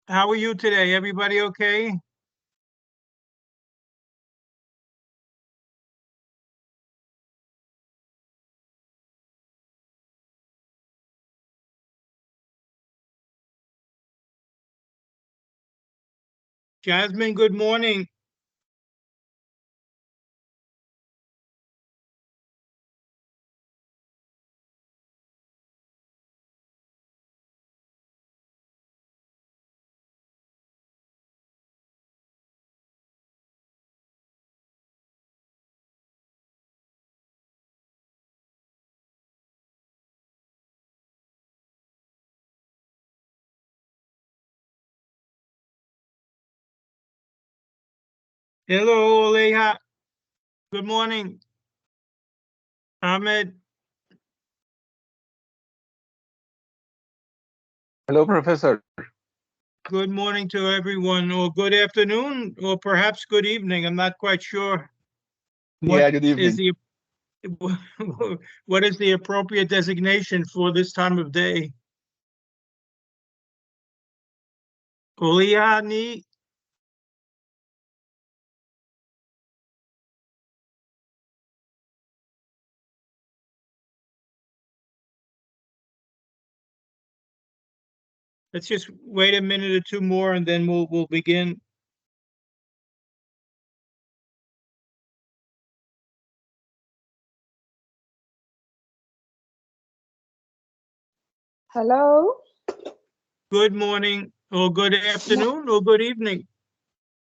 How are you today? Everybody okay? Jasmine, good morning. Hello, Oleha. Good morning. Ahmed, Hello, Professor. good morning to everyone, or good afternoon, or perhaps good evening. I'm not quite sure what Yeah, good is evening. the what is the appropriate designation for this time of day. Oleani, let's just wait a minute or two more and then we'll begin. Hello, Good morning, or good afternoon, or good evening.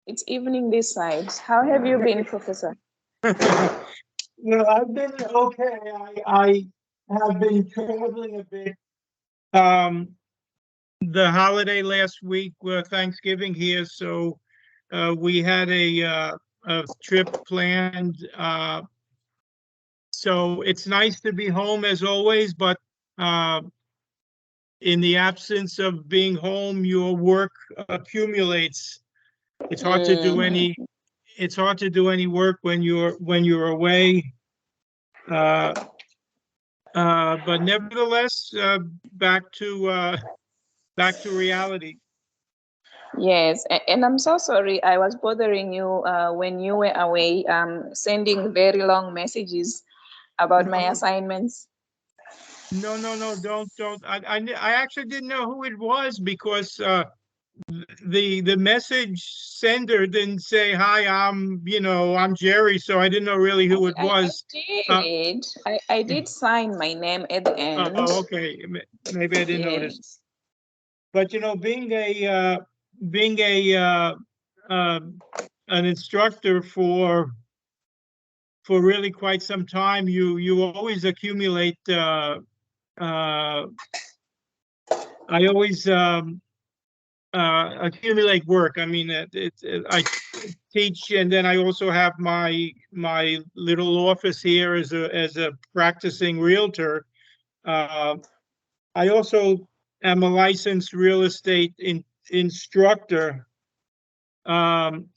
it's evening this side. How have you been, Professor? Well, I've been okay. I have been traveling a bit. The holiday last week, Thanksgiving here, so we had a trip planned. So it's nice to be home as always, but in the absence of being home, your work accumulates. It's hard to do any. It's hard to do any work when you're away. Uh, but nevertheless, back to reality. Yes, and I'm so sorry I was bothering you when you were away, sending very long messages about my No, assignments. no, don't. I actually didn't know who it was because the message sender didn't say hi. I'm Jerry, so I didn't know really who it I was. Uh, did. I did sign my name at the end. oh, okay. Maybe I didn't notice. Yes. But being uh, an instructor for really quite some time, you always accumulate. I always accumulate work. I mean, I teach, and then I also have my little office here as a practicing realtor. Uh, I also am a licensed real estate instructor, um,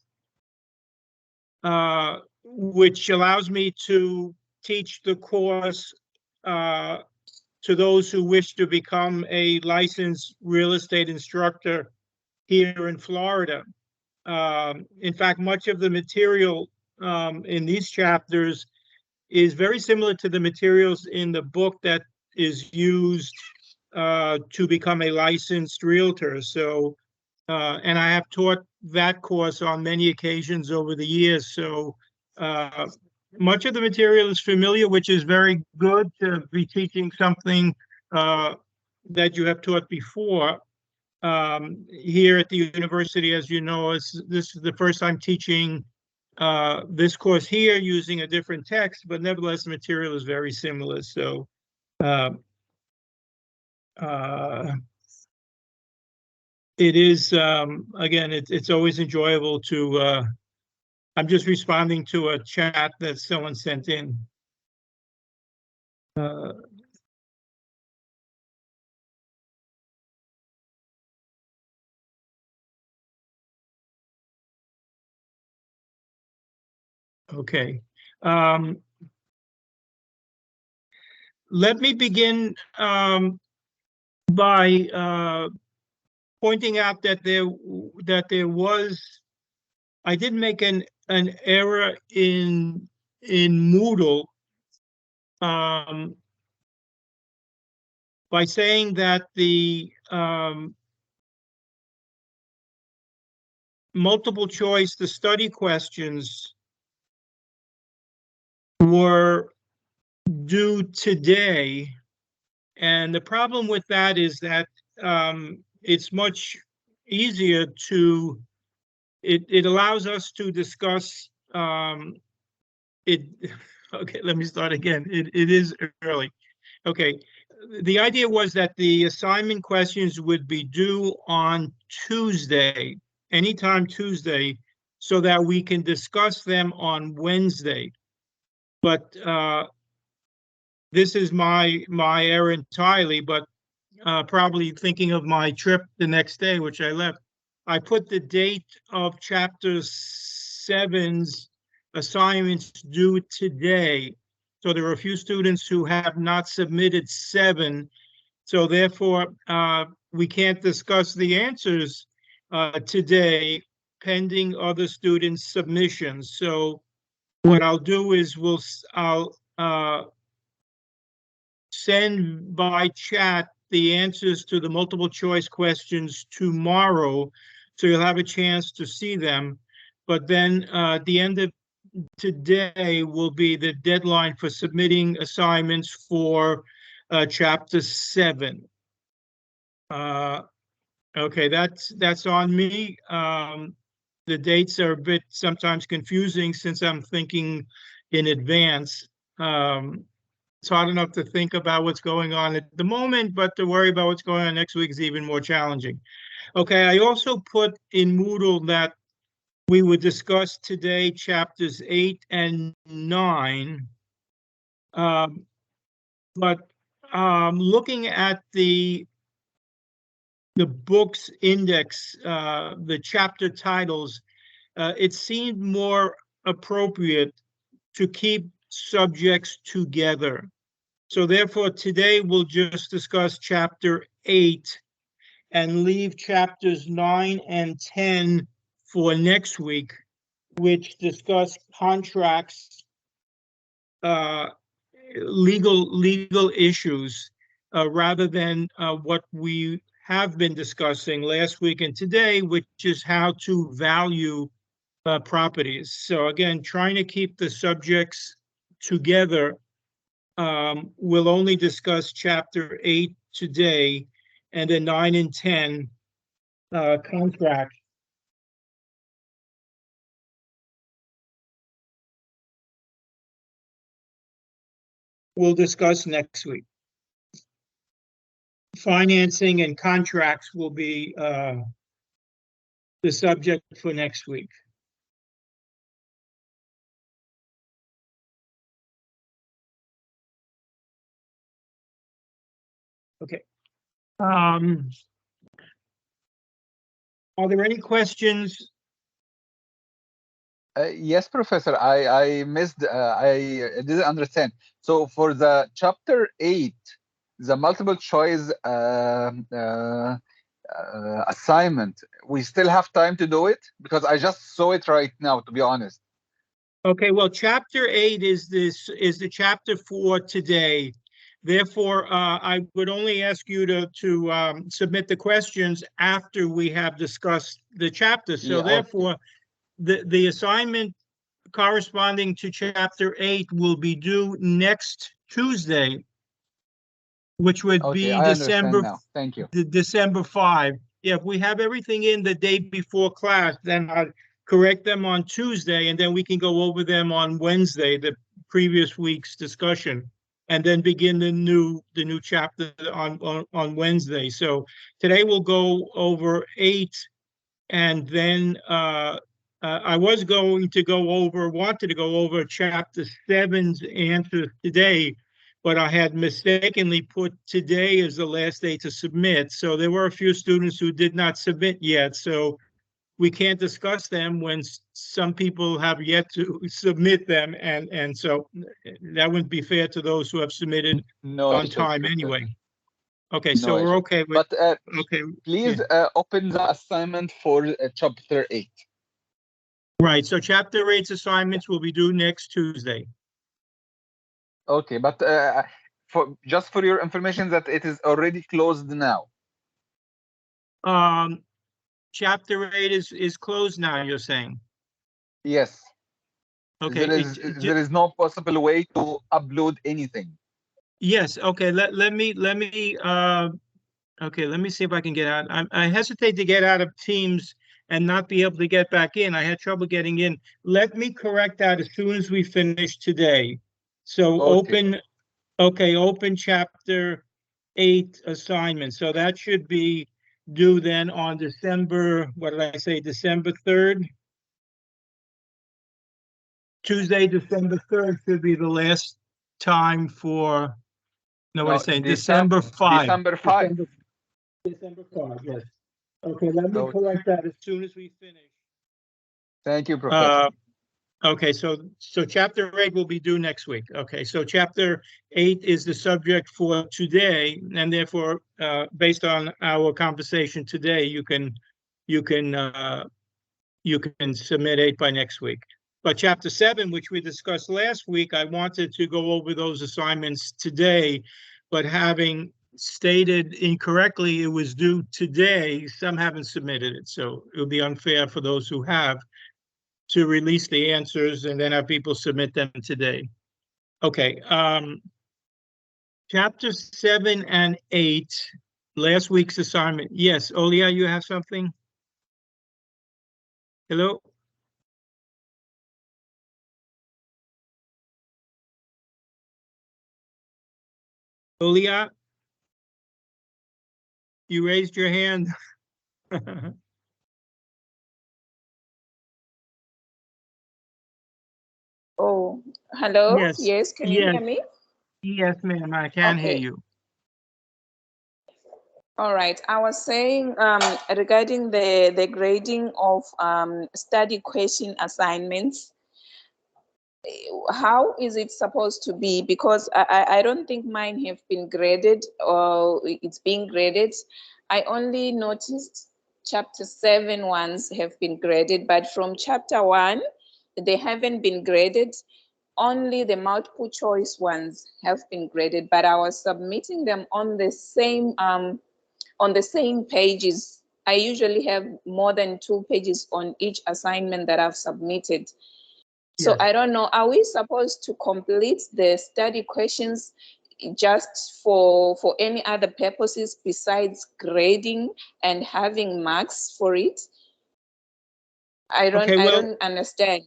which allows me to teach the course uh, to those who wish to become a licensed real estate instructor here in Florida. In fact, much of the material in these chapters is very similar to the materials in the book that is used to become a licensed realtor. So, and I have taught that course on many occasions over the years. So, much of the material is familiar, which is very good to be teaching something that you have taught before. Here at the university, as you know, this is the first time teaching this course here using a different text, but nevertheless, the material is very similar. So, uh, uh, it is, again, it's always enjoyable to, I'm just responding to a chat that someone sent in. Uh, okay. let me begin by pointing out that there was, I did make an error in Moodle by saying that the multiple choice, the study questions were due today. And the problem with that is that it's much easier to, it allows us to discuss it. Okay, let me start again. It is early. Okay, the idea was that the assignment questions would be due on Tuesday, anytime Tuesday, so that we can discuss them on Wednesday. But this is my error entirely, but probably thinking of my trip the next day, which I left. I put the date of chapter 7's assignments due today. So there are a few students who have not submitted 7. So therefore, we can't discuss the answers today pending other students' submissions. So what I'll do is I'll send by chat the answers to the multiple choice questions tomorrow, so you'll have a chance to see them. But then at the end of today will be the deadline for submitting assignments for chapter 7. Okay, that's on me. The dates are a bit sometimes confusing since I'm thinking in advance. It's hard enough to think about what's going on at the moment, but to worry about what's going on next week is even more challenging. Okay, I also put in Moodle that we would discuss today chapters 8 and 9. But looking at the book's index, the chapter titles, it seemed more appropriate to keep subjects together. So therefore, today we'll just discuss chapter 8 and leave chapters 9 and 10 for next week, which discuss contracts, legal issues, rather than what we have been discussing last week and today, which is how to value properties. So again, trying to keep the subjects together. We'll only discuss chapter 8 today, and then 9 and 10 contract. We'll discuss next week. Financing and contracts will be the subject for next week. Okay. Are there any questions? Yes, Professor. I missed. I didn't understand. So for the chapter 8, the multiple choice assignment, we still have time to do it, because I just saw it right now, to be honest. Okay. Well, chapter 8 is the chapter for today. Therefore, I would only ask you to submit the questions after we have discussed the chapter. So Yeah, therefore, the assignment corresponding to chapter 8 will be due next Tuesday, which would be I understand now. Thank you. December 5. Yeah, if we have everything in the day before class, then I'd correct them on Tuesday, and then we can go over them on Wednesday, the previous week's discussion, and then begin the new chapter on Wednesday. So today we'll go over 8, and then I was wanted to go over chapter 7's answers today, but I had mistakenly put today as the last day to submit. So there were a few students who did not submit yet. So we can't discuss them when some people have yet to submit them, and so that wouldn't be fair to those who have submitted No on issues, time Professor. anyway. Okay, No so we're issues. okay with, But okay, please open the assignment for chapter 8. right, so chapter 8's assignments will be due next Tuesday. Okay, but just for your information that it is already closed now. Chapter 8 is closed now, you're saying? Yes. Okay. There is no possible way to upload anything. Yes, okay, let me okay, let me see if I can get out. I hesitate to get out of Teams and not be able to get back in. I had trouble getting in. Let me correct that as soon as we finish today. So Okay. open chapter 8 assignment. So that should be due then on December, what did I say, December 3rd? Tuesday, December 3rd should be the last time for, no, what No, is saying, December 5. December 5. December 5, yes. Okay, let me Okay. correct that as soon as we finish. Thank you, Professor. Okay, so chapter 8 will be due next week. Okay, so chapter 8 is the subject for today, and therefore, based on our conversation today, you can submit 8 by next week. But chapter 7, which we discussed last week, I wanted to go over those assignments today, but having stated incorrectly it was due today, some haven't submitted it, so it would be unfair for those who have to release the answers and then have people submit them today. Okay, chapter 7 and 8, last week's assignment. Yes, Olia, you have something? Hello? Olia? You raised your hand. Oh, hello. Yes. Yes, can you hear me? Yes, ma'am, I can hear Okay. you. All right. I was saying regarding the grading of study question assignments, how is it supposed to be? Because I don't think mine have been graded or it's being graded. I only noticed chapter 7 ones have been graded, but from chapter 1, they haven't been graded. Only the multiple choice ones have been graded, but I was submitting them on the same pages. I usually have more than 2 pages on each assignment that I've submitted. So Yes. I don't know, are we supposed to complete the study questions just for any other purposes besides grading and having marks for it? I don't understand.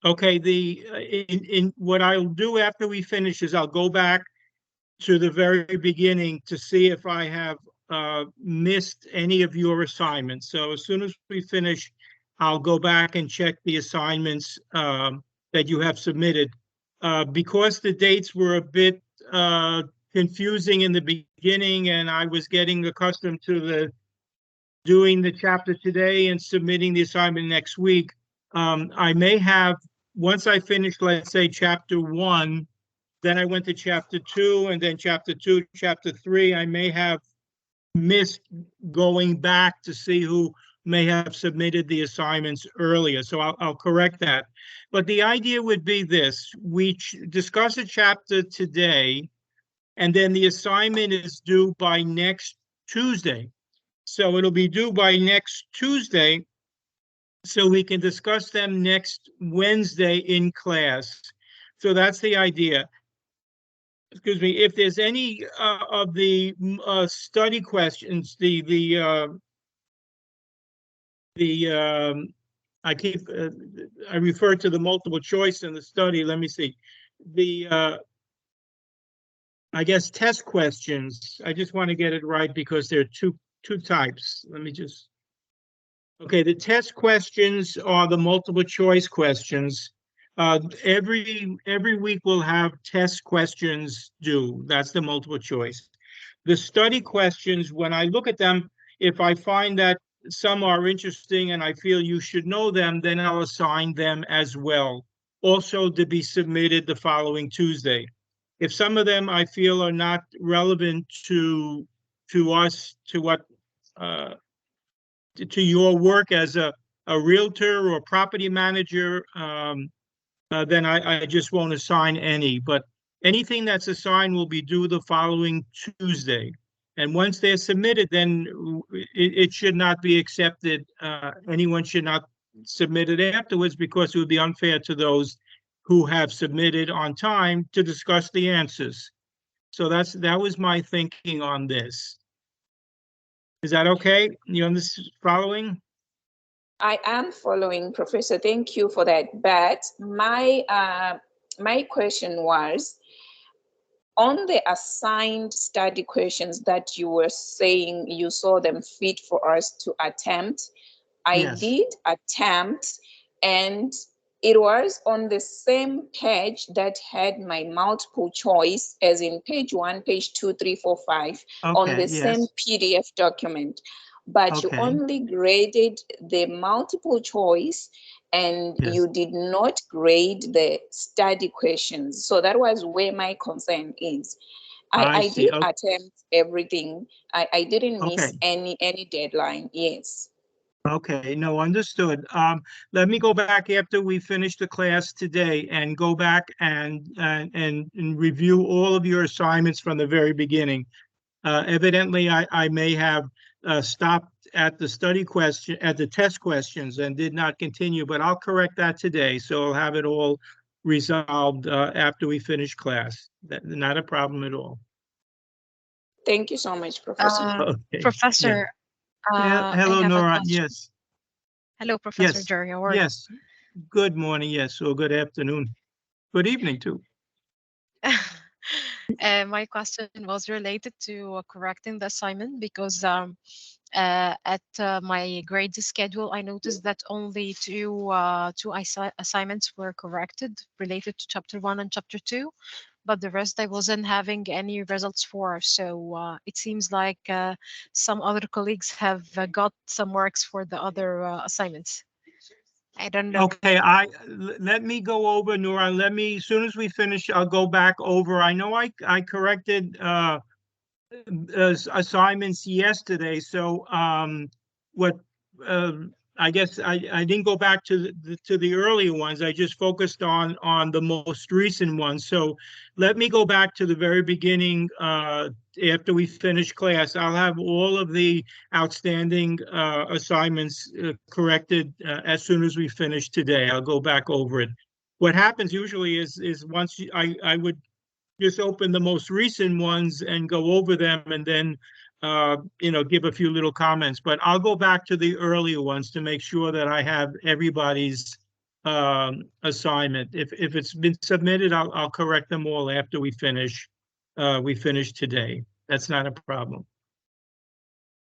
Okay, in what I'll do after we finish is I'll go back to the very beginning to see if I have missed any of your assignments. So as soon as we finish, I'll go back and check the assignments that you have submitted. Because the dates were a bit confusing in the beginning and I was getting accustomed to doing the chapter today and submitting the assignment next week, I may have, once I finish, let's say, chapter 1, then I went to chapter 2, and then chapter 2, chapter 3, I may have missed going back to see who may have submitted the assignments earlier. So I'll correct that. But the idea would be this: we discuss a chapter today, and then the assignment is due by next Tuesday. So it'll be due by next Tuesday, so we can discuss them next Wednesday in class. So that's the idea. Excuse me, if there's any of the study questions, I refer to the multiple choice in the study. Let me see. I guess test questions. I just want to get it right because there are two types. Let me just. Okay, the test questions are the multiple choice questions. Every week we'll have test questions due. That's the multiple choice. The study questions, when I look at them, if I find that some are interesting and I feel you should know them, then I'll assign them as well, also to be submitted the following Tuesday. If some of them I feel are not relevant to us, to what to your work as a realtor or property manager, then I just won't assign any. But anything that's assigned will be due the following Tuesday. And once they're submitted, then it should not be accepted. Anyone should not submit it afterwards, because it would be unfair to those who have submitted on time to discuss the answers. So that was my thinking on this. Is that okay? You following? I am following, Professor. Thank you for that. But my my question was, on the assigned study questions that you were saying you saw them fit for us to attempt, I Yes. did attempt, and it was on the same page that had my multiple choice, as in page 1, page 2, 3, 4, 5, on the same PDF document. But you only graded the multiple choice, and you did not grade the study questions. So that was where my concern is. I did attempt everything. I didn't miss any deadline. Yes. Okay, no, understood. Let me go back after we finish the class today and go back and review all of your assignments from the very beginning. Evidently, I may have stopped at the test questions and did not continue, but I'll correct that today. So I'll have it all resolved after we finish class. Not a problem at all. Thank you so much, Professor. Okay. Professor. Hello, Nora. Yes. Hello, Professor Yes. Jerry. How are you? Yes. Good morning. Yes. Or good afternoon. Good evening too. My question was related to correcting the assignment, because at my grade schedule, I noticed that only two assignments were corrected related to chapter 1 and chapter 2, but the rest I wasn't having any results for. So it seems like some other colleagues have got some marks for the other assignments. I don't know. Okay, let me go over, Nora. As soon as we finish, I'll go back over. I know I corrected assignments yesterday, so I guess I didn't go back to the earlier ones. I just focused on the most recent ones. So let me go back to the very beginning. After we finish class, I'll have all of the outstanding assignments corrected as soon as we finish today. I'll go back over it. What happens usually is once I would just open the most recent ones and go over them, and then give a few little comments. But I'll go back to the earlier ones to make sure that I have everybody's assignment. If it's been submitted, I'll correct them all after we finish today. That's not a problem.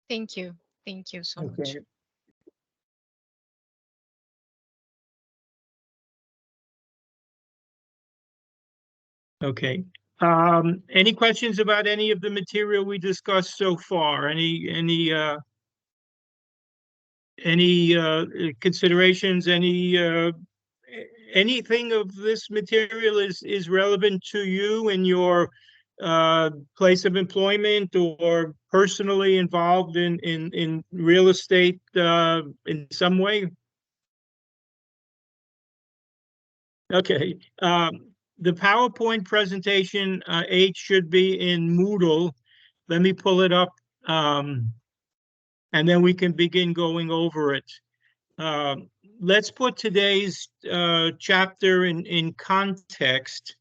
Thank you. Thank you so much. Okay. Any questions about any of the material we discussed so far? Any considerations? Anything of this material is relevant to you in your place of employment, or personally involved in real estate in some way? Okay. The PowerPoint presentation 8 should be in Moodle. Let me pull it up, and then we can begin going over it. Let's put today's chapter in context,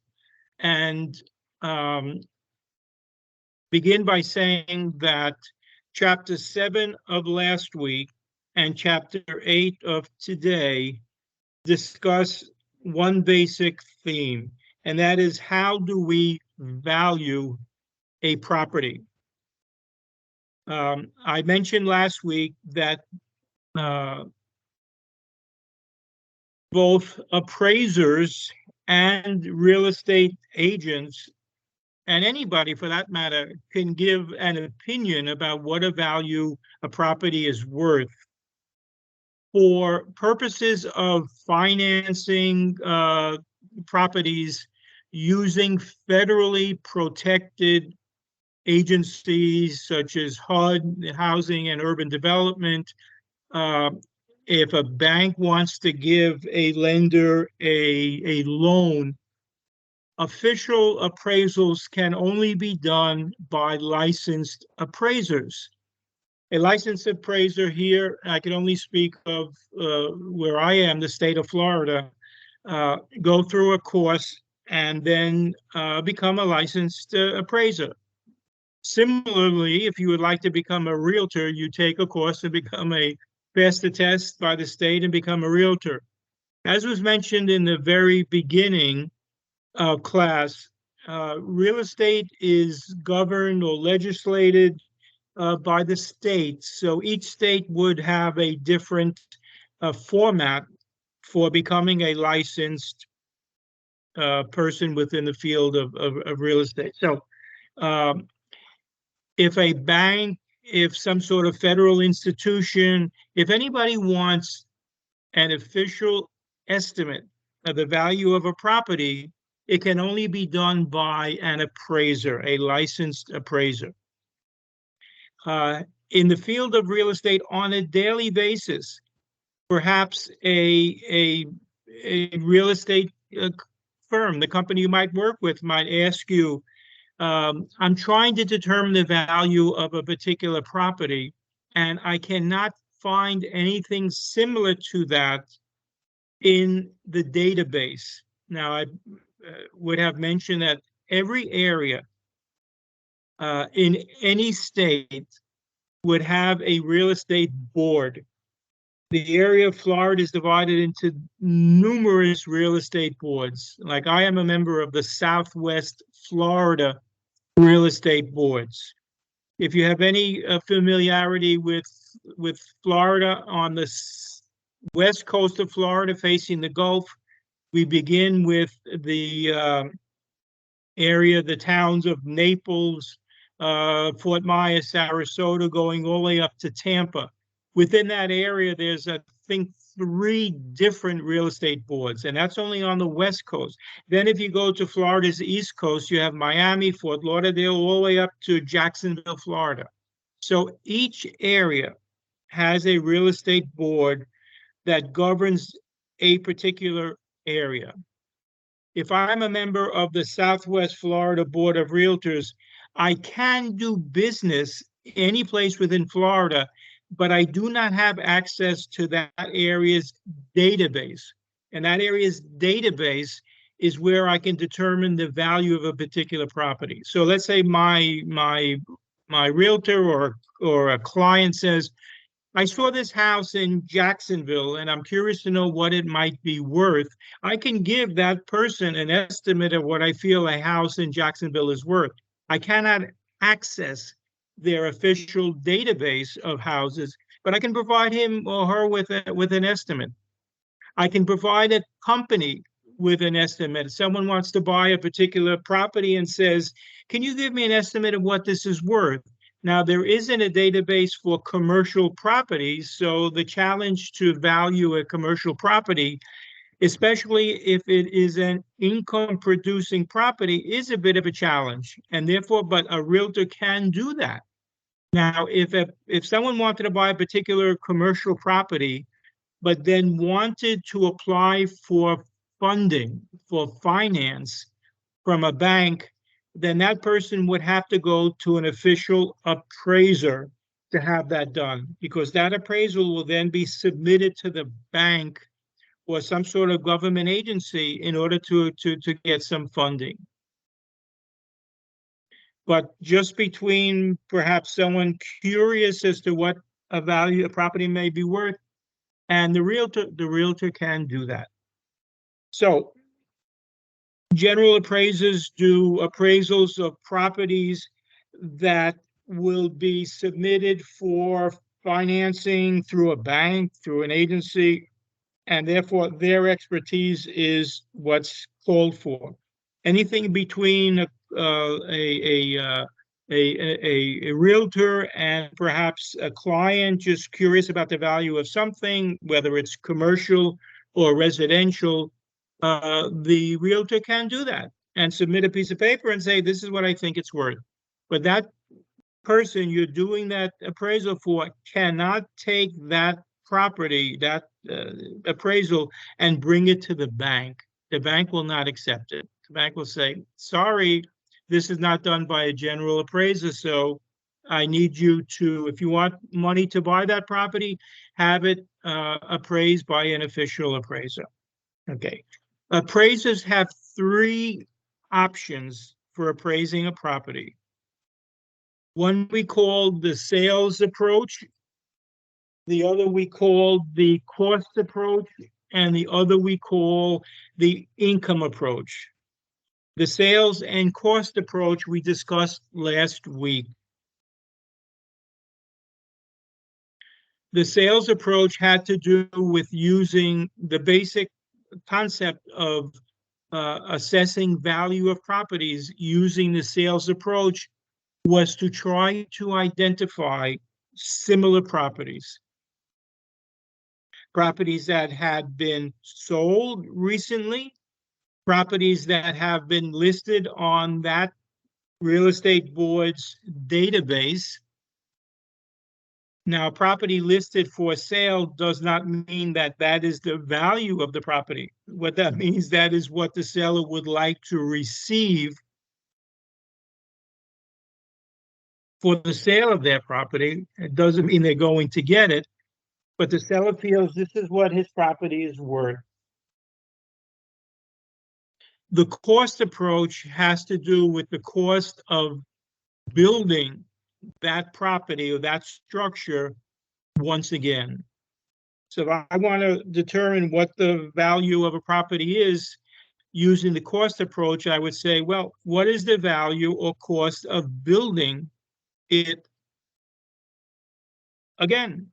and begin by saying that chapter 7 of last week and chapter 8 of today discuss one basic theme, and that is, how do we value a property? I mentioned last week that both appraisers and real estate agents, and anybody for that matter, can give an opinion about what a value a property is worth. for purposes of financing properties using federally protected agencies such as HUD, Housing and Urban Development. If a bank wants to give a lender a loan, official appraisals can only be done by licensed appraisers. A licensed appraiser here, I can only speak of where I am, the state of Florida, go through a course and then become a licensed appraiser. Similarly, if you would like to become a realtor, you take a course to become a pass the test by the state and become a realtor. As was mentioned in the very beginning of class, real estate is governed or legislated by the state. So each state would have a different format for becoming a licensed person within the field of real estate. So if a bank, if some sort of federal institution, if anybody wants an official estimate of the value of a property, it can only be done by an appraiser, a licensed appraiser. In the field of real estate on a daily basis, perhaps a real estate firm, the company you might work with, might ask you, I'm trying to determine the value of a particular property, and I cannot find anything similar to that in the database. Now, I would have mentioned that every area in any state would have a real estate board. The area of Florida is divided into numerous real estate boards. Like I am a member of the Southwest Florida real estate boards. If you have any familiarity with Florida, on the west coast of Florida facing the Gulf, we begin with the area, the towns of Naples, Fort Myers, Sarasota, going all the way up to Tampa. Within that area, there's, I think, 3 different real estate boards, and that's only on the West Coast. Then if you go to Florida's East Coast, you have Miami, Fort Lauderdale, all the way up to Jacksonville, Florida. So each area has a real estate board that governs a particular area. If I'm a member of the Southwest Florida Board of Realtors, I can do business any place within Florida, but I do not have access to that area's database. And that area's database is where I can determine the value of a particular property. So let's say my realtor or a client says, I saw this house in Jacksonville and I'm curious to know what it might be worth. I can give that person an estimate of what I feel a house in Jacksonville is worth. I cannot access their official database of houses, but I can provide him or her with an estimate. I can provide a company with an estimate. If someone wants to buy a particular property and says, can you give me an estimate of what this is worth? Now, there isn't a database for commercial properties, so the challenge to value a commercial property, especially if it is an income-producing property, is a bit of a challenge, and therefore, but a realtor can do that. Now, if someone wanted to buy a particular commercial property, but then wanted to apply for funding, for finance from a bank, then that person would have to go to an official appraiser to have that done, because that appraisal will then be submitted to the bank or some sort of government agency in order to get some funding. But just between perhaps someone curious as to what a value a property may be worth and the realtor can do that. So general appraisers do appraisals of properties that will be submitted for financing through a bank, through an agency, and therefore their expertise is what's called for. Anything between a a realtor and perhaps a client just curious about the value of something, whether it's commercial or residential, the realtor can do that and submit a piece of paper and say, this is what I think it's worth. But that person you're doing that appraisal for cannot take that property, that appraisal, and bring it to the bank. The bank will not accept it. The bank will say, sorry, this is not done by a general appraiser, so I need you to, if you want money to buy that property, have it appraised by an official appraiser. Okay. Appraisers have three options for appraising a property. One we call the sales approach, the other we call the cost approach, and the other we call the income approach. The sales and cost approach we discussed last week. The sales approach had to do with using the basic concept of assessing value of properties using the sales approach was to try to identify similar properties. Properties that had been sold recently, properties that have been listed on that real estate board's database. Now, property listed for sale does not mean that that is the value of the property. What that means, that is what the seller would like to receive for the sale of their property. It doesn't mean they're going to get it, but the seller feels this is what his property is worth. The cost approach has to do with the cost of building that property or that structure once again. So if I want to determine what the value of a property is using the cost approach, I would say, well, what is the value or cost of building it again?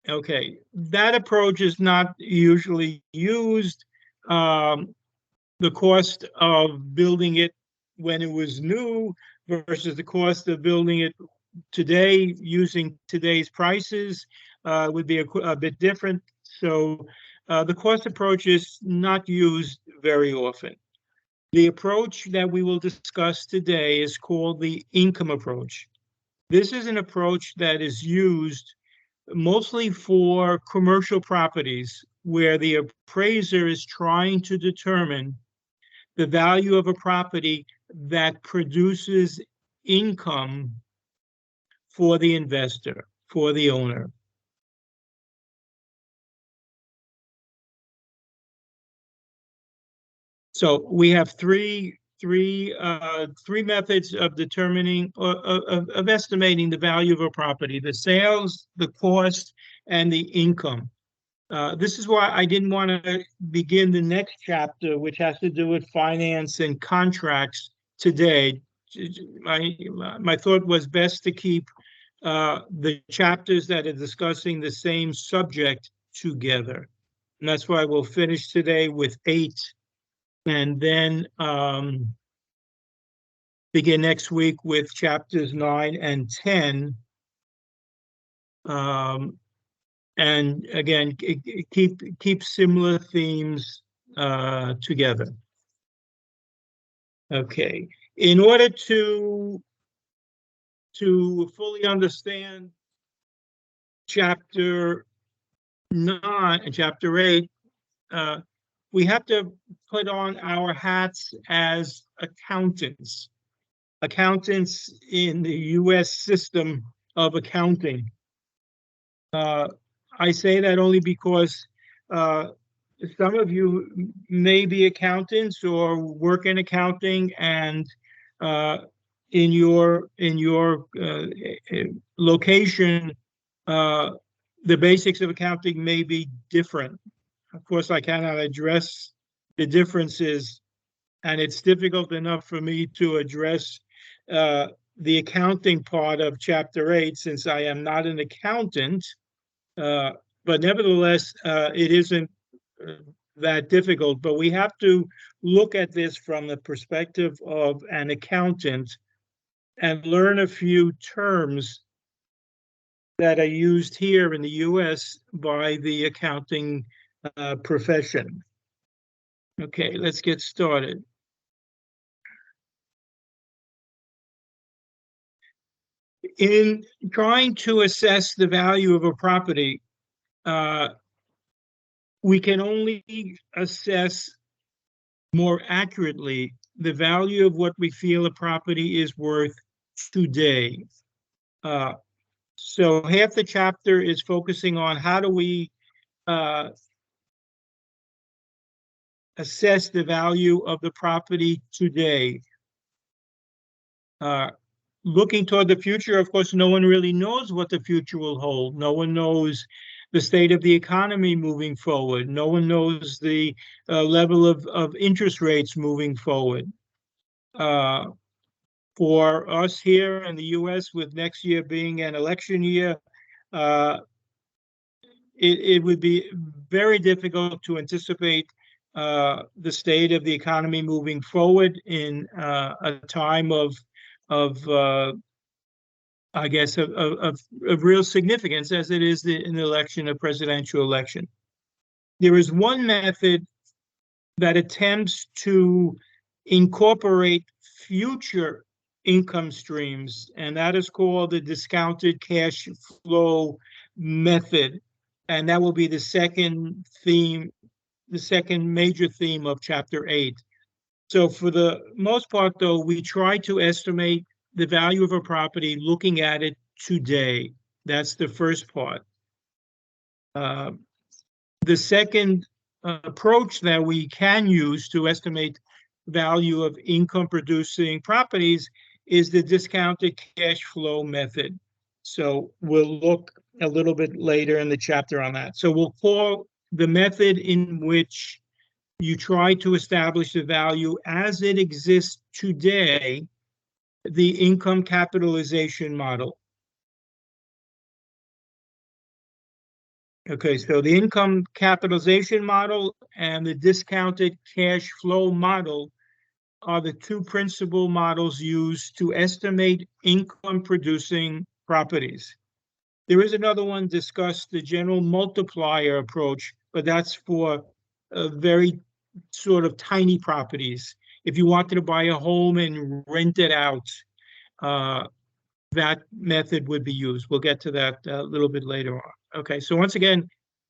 Okay, that approach is not usually used. The cost of building it when it was new versus the cost of building it today using today's prices would be a bit different. So the cost approach is not used very often. The approach that we will discuss today is called the income approach. This is an approach that is used mostly for commercial properties where the appraiser is trying to determine the value of a property that produces income for the investor, for the owner. So we have three methods of determining of estimating the value of a property: the sales, the cost, and the income. This is why I didn't want to begin the next chapter, which has to do with finance and contracts today. My thought was best to keep the chapters that are discussing the same subject together. And that's why we'll finish today with 8 and then begin next week with chapters 9 and 10. And again, keep similar themes together. Okay, in order to fully understand chapter 9 and chapter 8, we have to put on our hats as accountants. Accountants in the U.S. system of accounting. I say that only because some of you may be accountants or work in accounting, and in your location, the basics of accounting may be different. Of course, I cannot address the differences, and it's difficult enough for me to address the accounting part of chapter 8 since I am not an accountant. But nevertheless, it isn't that difficult, but we have to look at this from the perspective of an accountant and learn a few terms that are used here in the US by the accounting profession. Okay, let's get started. In trying to assess the value of a property, we can only assess more accurately the value of what we feel a property is worth today. So half the chapter is focusing on how do we assess the value of the property today. Looking toward the future, of course, no one really knows what the future will hold. No one knows the state of the economy moving forward. No one knows the level of interest rates moving forward. For us here in the US, with next year being an election year, it would be very difficult to anticipate the state of the economy moving forward in a time of I guess, of real significance as it is in the election, a presidential election. There is one method that attempts to incorporate future income streams, and that is called the discounted cash flow method. And that will be the second theme, the second major theme of chapter 8. So for the most part, though, we try to estimate the value of a property looking at it today. That's the first part. The second approach that we can use to estimate value of income producing properties is the discounted cash flow method. So we'll look a little bit later in the chapter on that. So we'll call the method in which you try to establish the value as it exists today, the income capitalization model. Okay, so the income capitalization model and the discounted cash flow model are the two principal models used to estimate income producing properties. There is another one discussed, the general multiplier approach, but that's for very sort of tiny properties. If you wanted to buy a home and rent it out, that method would be used. We'll get to that a little bit later on. Okay, so once again,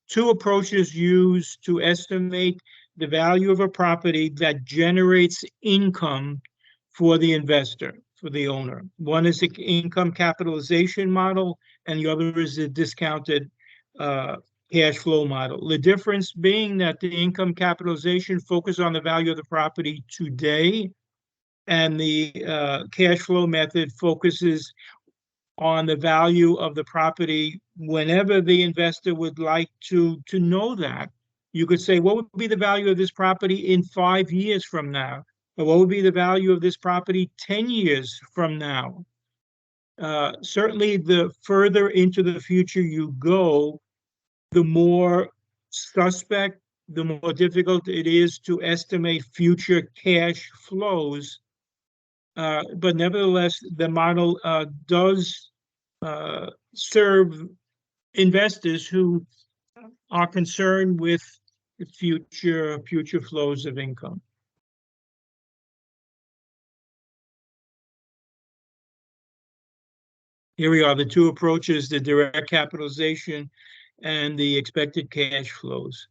two approaches used to estimate the value of a property that generates income for the investor, for the owner. One is the income capitalization model, and the other is the discounted cash flow model. The difference being that the income capitalization focuses on the value of the property today, and the cash flow method focuses on the value of the property whenever the investor would like to know that. You could say, what would be the value of this property in 5 years from now? Or what would be the value of this property 10 years from now? Certainly, the further into the future you go, the more suspect, the more difficult it is to estimate future cash flows. But nevertheless, the model does serve investors who are concerned with future flows of income. Here we are, the two approaches, the direct capitalization and the expected cash flows.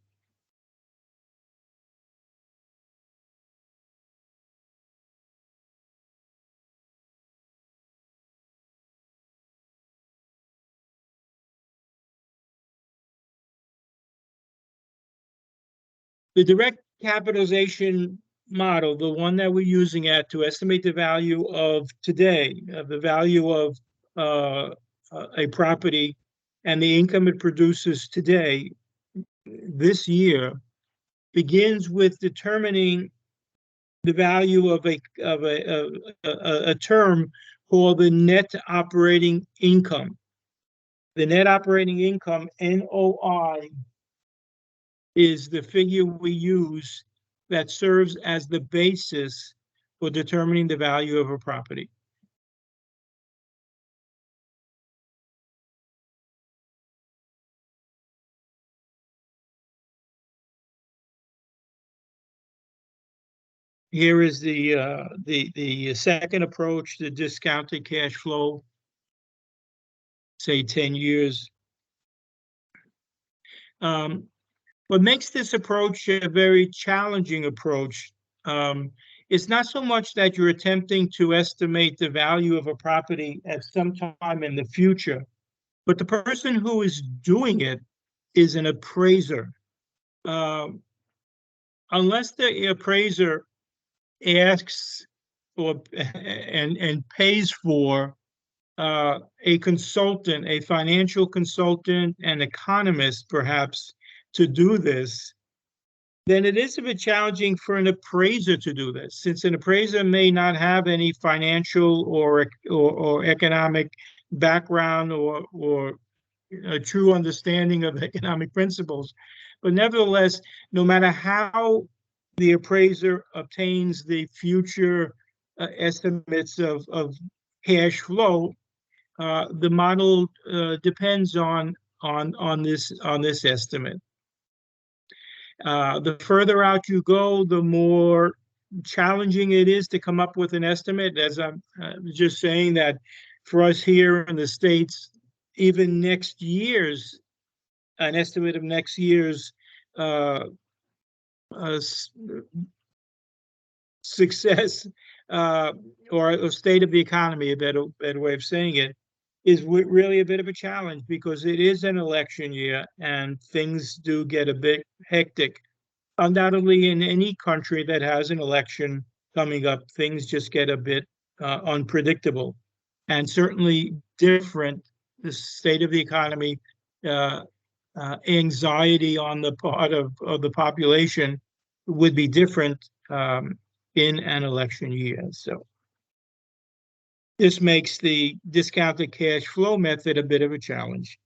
The direct capitalization model, the one that we're using to estimate the value of today, the value of a property and the income it produces today, this year, begins with determining the value of a term called the net operating income. The net operating income, NOI, is the figure we use that serves as the basis for determining the value of a property. Here is the second approach, the discounted cash flow, say 10 years. What makes this approach a very challenging approach is not so much that you're attempting to estimate the value of a property at some time in the future, but the person who is doing it is an appraiser. Unless the appraiser asks or and pays for a consultant, a financial consultant, an economist perhaps, to do this, then it is a bit challenging for an appraiser to do this, since an appraiser may not have any financial or economic background or a true understanding of economic principles. But nevertheless, no matter how the appraiser obtains the future estimates of cash flow, the model depends on this estimate. The further out you go, the more challenging it is to come up with an estimate. As I'm just saying, that for us here in the States, even next year's, an estimate of next year's success or state of the economy, a better way of saying it, is really a bit of a challenge, because it is an election year and things do get a bit hectic. Undoubtedly, in any country that has an election coming up, things just get a bit unpredictable, and certainly different. The state of the economy, anxiety on the part of the population would be different in an election year. So this makes the discounted cash flow method a bit of a challenge.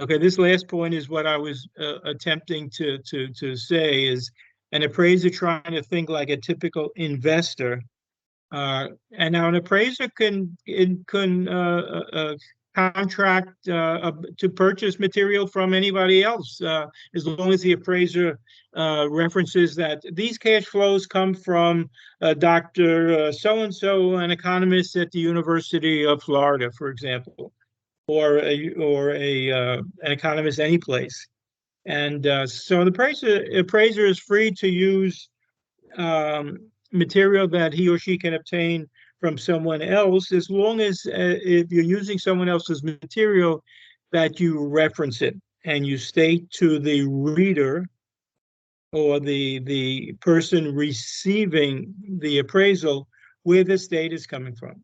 Okay, this last point is what I was attempting to say, is an appraiser trying to think like a typical investor. And now an appraiser can contract to purchase material from anybody else, as long as the appraiser references that these cash flows come from Dr. So-and-so, an economist at the University of Florida, for example, or an economist any place. And so the appraiser is free to use material that he or she can obtain from someone else, as long as if you're using someone else's material, that you reference it and you state to the reader or the person receiving the appraisal where this data is coming from.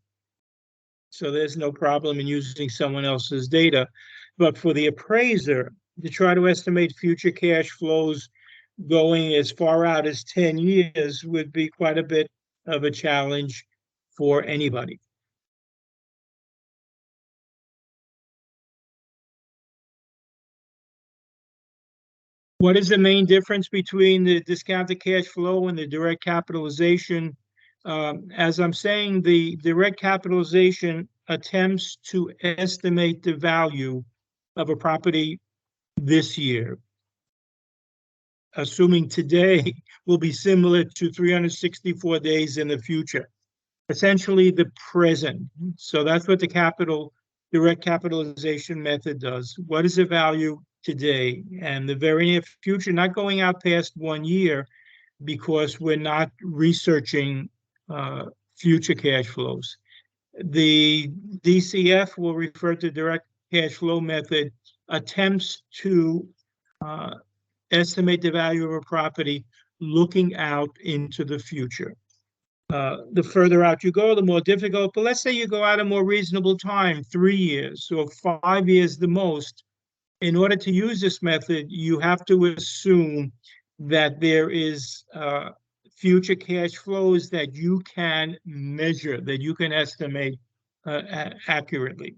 So there's no problem in using someone else's data. But for the appraiser to try to estimate future cash flows going as far out as 10 years would be quite a bit of a challenge for anybody. What is the main difference between the discounted cash flow and the direct capitalization? As I'm saying, the direct capitalization attempts to estimate the value of a property this year, assuming today will be similar to 364 days in the future, essentially the present. So that's what the direct capitalization method does. What is the value today and the very near future, not going out past 1 year, because we're not researching future cash flows. The DCF, will refer to direct cash flow method, attempts to estimate the value of a property looking out into the future. The further out you go, the more difficult, but let's say you go out a more reasonable time, 3 years or 5 years the most. In order to use this method, you have to assume that there is future cash flows that you can measure, that you can estimate accurately.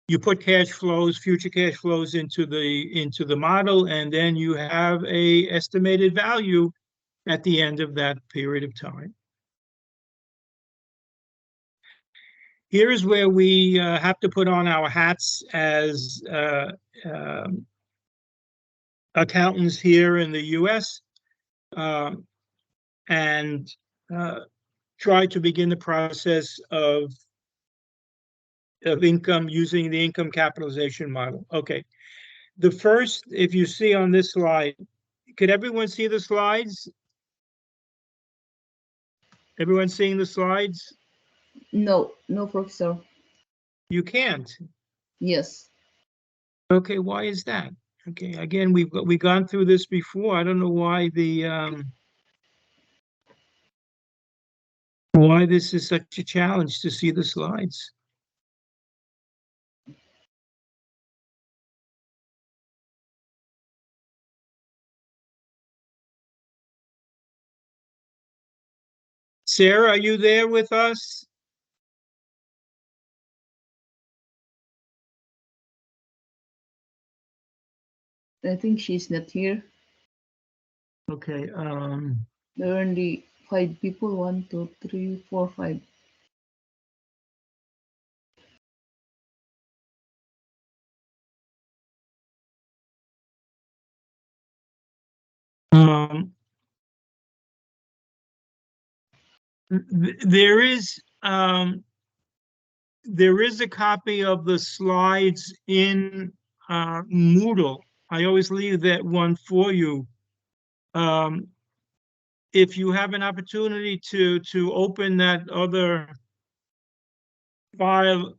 You put cash flows, future cash flows into the model, and then you have a estimated value at the end of that period of time. Here's where we have to put on our hats as accountants here in the US and try to begin the process of income using the income capitalization model. Okay. The first, if you see on this slide, could everyone see the slides? Everyone seeing the slides? No, no, Professor. You can't. Yes. Okay, why is that? Okay, again, we've gone through this before. I don't know why why this is such a challenge to see the slides. Sarah, are you there with us? I think she's not here. Okay, There are only 5 people. 1, 2, 3, 4, 5. there is a copy of the slides in Moodle. I always leave that one for you. If you have an opportunity to open that other file,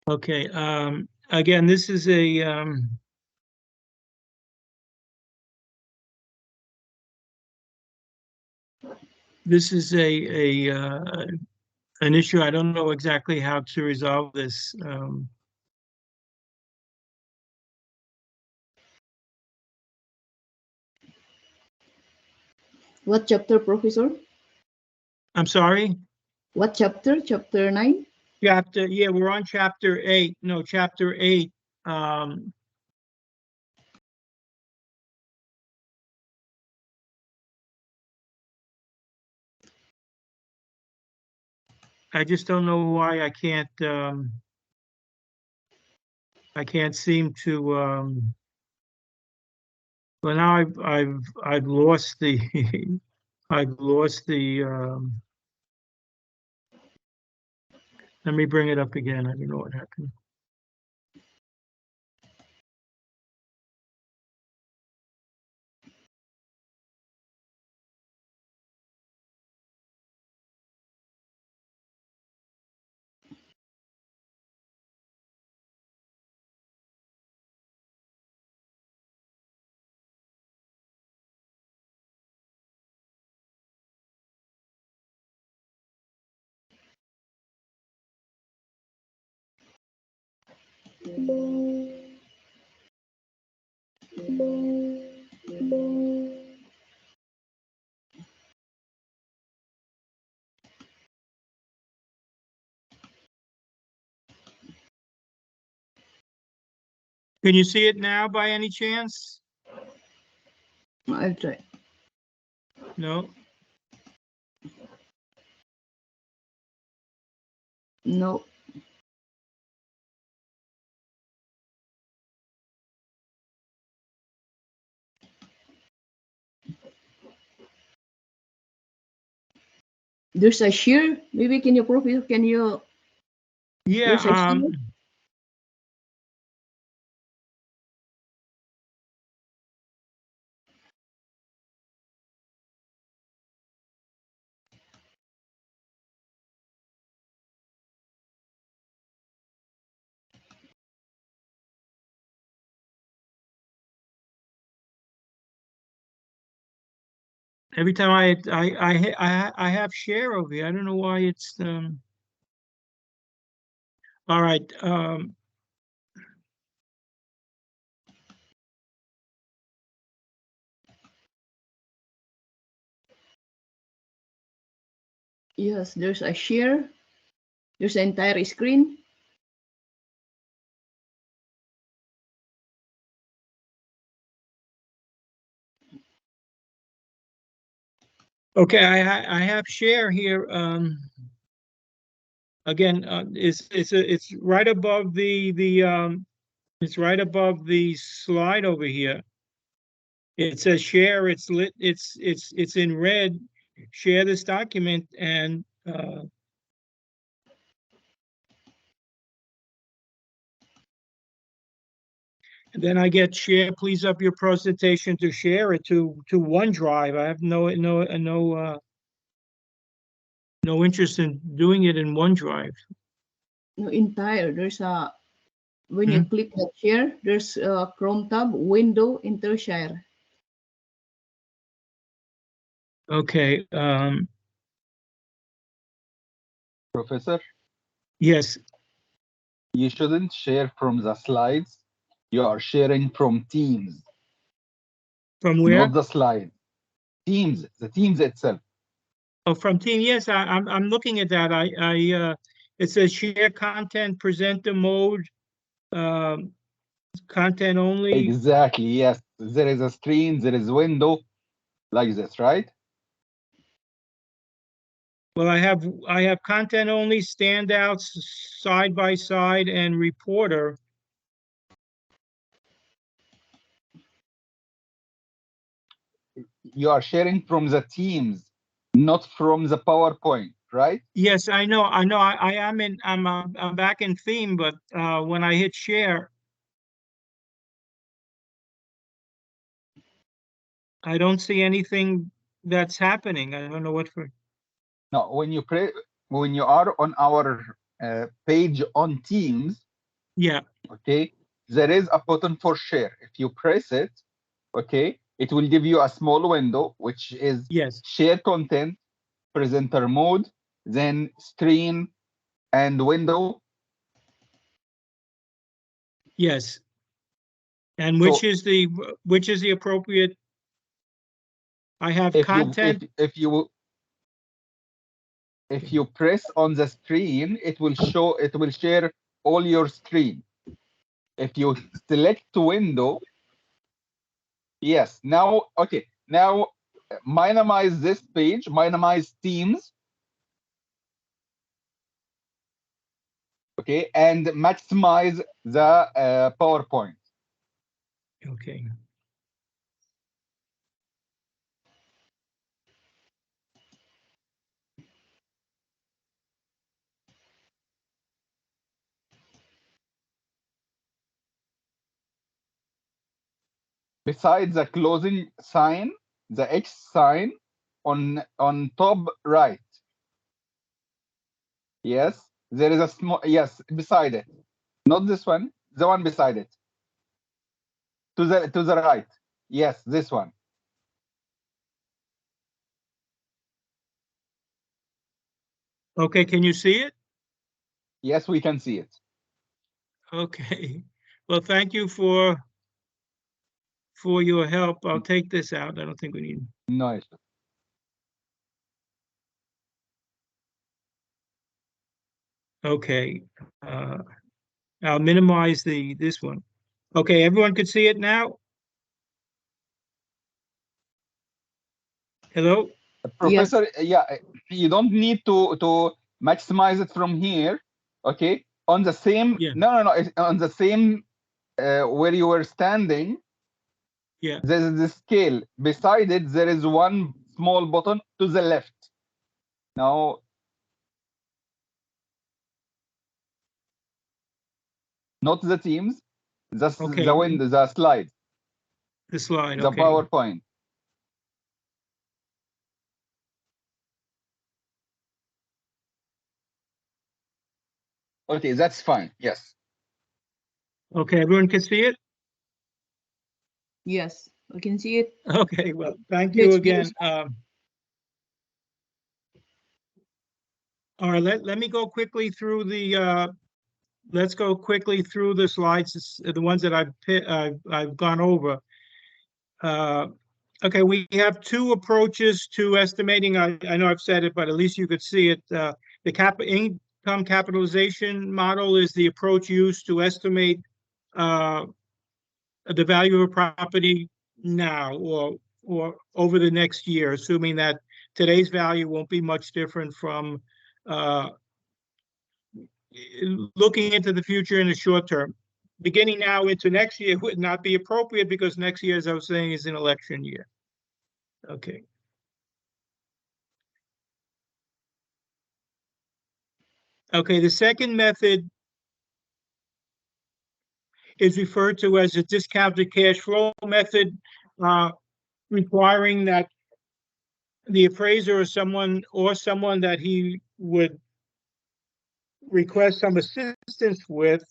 okay, again, this is a an issue. I don't know exactly how to resolve this. What chapter, Professor? I'm sorry? What chapter? Chapter 9? Chapter, yeah, we're on chapter 8. No, chapter 8. I just don't know why I can't seem to well, now I've lost the I've lost the let me bring it up again. I don't know what happened. Can you see it now by any chance? I'll try. No? No. There's a share. Maybe can you, Professor? Can you? Yeah, There's a share. Every time I have share over here. I don't know why it's all right. Yes, there's a share. There's an entire screen. Okay, I have share here. Again, it's right above it's right above the slide over here. It says share. It's lit. It's in red. Share this document and then I get share. Please up your presentation to share it to OneDrive. I have no interest in doing it in OneDrive. No, entire. There's a when you click that share, there's a Chrome tab, window, enter share. Okay. Professor, Yes. you shouldn't share from the slides. You are sharing from Teams, From where? not the slide. Teams, the Teams itself. Oh, from Team. Yes, I'm looking at that. It says share content, presenter mode, content only. Exactly. Yes, there is a screen, there is window, like this, right? Well, I have content only, standouts, side by side, and reporter. You are sharing from the Teams, not from the PowerPoint, right? Yes, I know. I'm back in theme, but when I hit share, I don't see anything that's happening. I don't know what for. No, when you are on our page on Teams, Yeah. okay, there is a button for share. If you press it, okay, it will give you a small window, which is Yes. share content, presenter mode, then screen and window. Yes. And So which is the appropriate? I have if content. if you press on the screen, it will share all your screen. If you select window, yes, now, okay, now minimize this page, minimize Teams, okay, and maximize the PowerPoint. Okay. Besides the closing sign, the X sign on top right. Yes, there is a small, yes, beside it. Not this one, the one beside it. To the right. Yes, this one. Okay, can you see it? Yes, we can see it. Okay. Well, thank you for your help. I'll take this out. I don't think we need. No issue. Okay. I'll minimize this one. Okay, everyone could see it now? Hello? Professor, yeah, you don't need to maximize it from here, okay? On the same, Yeah. no, on the same where you were standing, Yeah. there's the scale. Beside it, there is one small button to the left. Now, not the Teams, Okay. the window, the slide, The slide, the okay. PowerPoint. Okay, that's fine. Yes. Okay, everyone can see it? Yes, I can see it. Okay, well, thank you again. All right, let me go quickly through the, let's go quickly through the slides, the ones that I've gone over. Okay, we have two approaches to estimating. I know I've said it, but at least you could see it. The income capitalization model is the approach used to estimate the value of a property now or over the next year, assuming that today's value won't be much different from looking into the future in the short term. Beginning now into next year would not be appropriate because next year, as I was saying, is an election year. Okay. Okay, the second method is referred to as a discounted cash flow method, requiring that the appraiser or someone that he would request some assistance with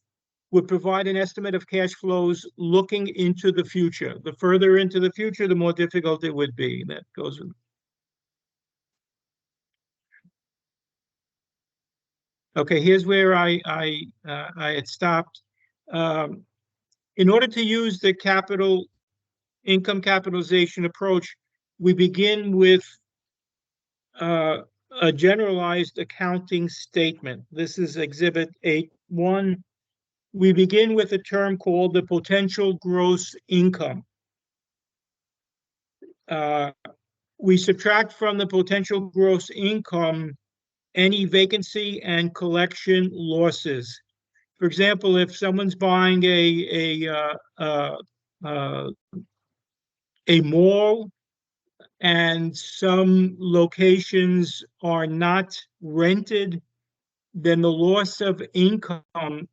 would provide an estimate of cash flows looking into the future. The further into the future, the more difficult it would be. That goes with. Okay, here's where I had stopped. In order to use the income capitalization approach, we begin with a generalized accounting statement. This is Exhibit 8.1. We begin with a term called the potential gross income. We subtract from the potential gross income any vacancy and collection losses. For example, if someone's buying a mall and some locations are not rented, then the loss of income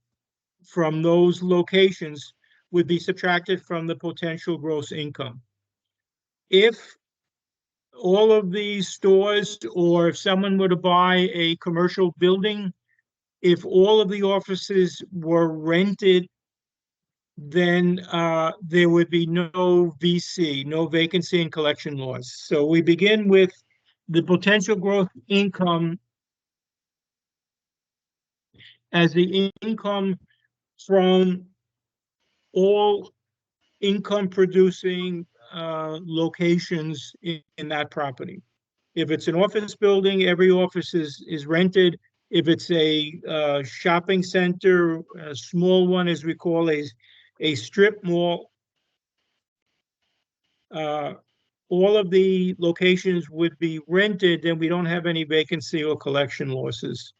from those locations would be subtracted from the potential gross income. If all of these stores, or if someone were to buy a commercial building, if all of the offices were rented, then there would be no VC, no vacancy and collection loss. So we begin with the potential growth income as the income from all income producing locations in that property. If it's an office building, every office is rented. If it's a shopping center, a small one, as we call a strip mall, all of the locations would be rented, and we don't have any vacancy or collection losses.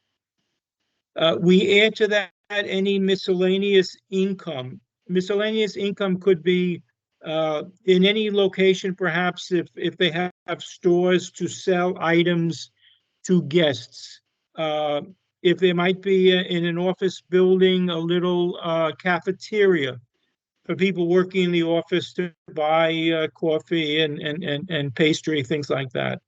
We add to that any miscellaneous income. Miscellaneous income could be in any location, perhaps if they have stores to sell items to guests. If there might be in an office building a little cafeteria for people working in the office to buy coffee and pastry, things like that.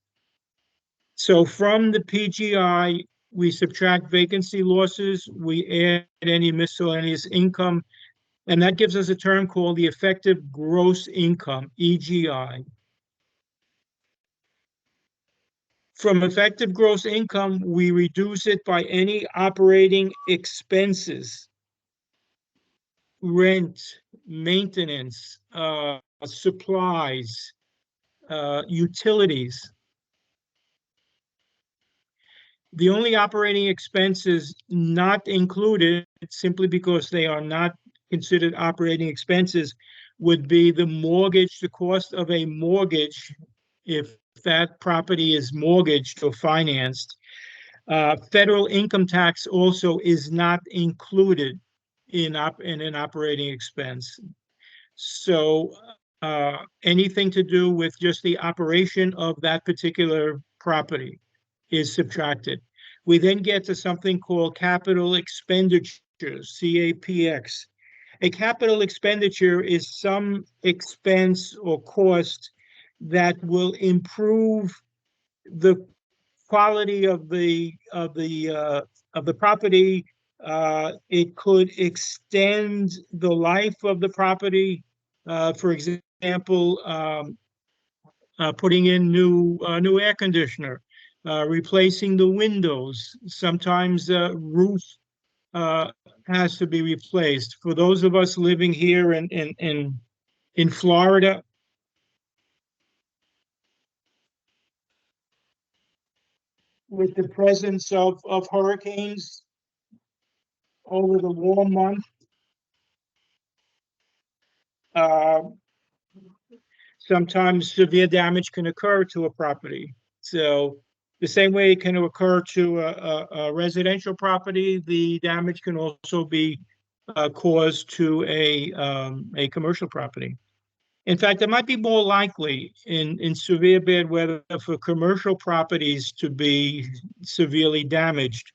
So from the PGI, we subtract vacancy losses, we add any miscellaneous income, and that gives us a term called the effective gross income, EGI. From effective gross income, we reduce it by any operating expenses, rent, maintenance, supplies, utilities. The only operating expenses not included, simply because they are not considered operating expenses, would be the mortgage, the cost of a mortgage, if that property is mortgaged or financed. Federal income tax also is not included in an operating expense. So anything to do with just the operation of that particular property is subtracted. We then get to something called capital expenditures, CAPX. A capital expenditure is some expense or cost that will improve the quality of the property. It could extend the life of the property. For example, putting in new air conditioner, replacing the windows. Sometimes the roof has to be replaced. For those of us living here in Florida, with the presence of hurricanes over the warm month, sometimes severe damage can occur to a property. So the same way it can occur to a residential property, the damage can also be caused to a commercial property. In fact, it might be more likely in severe bad weather for commercial properties to be severely damaged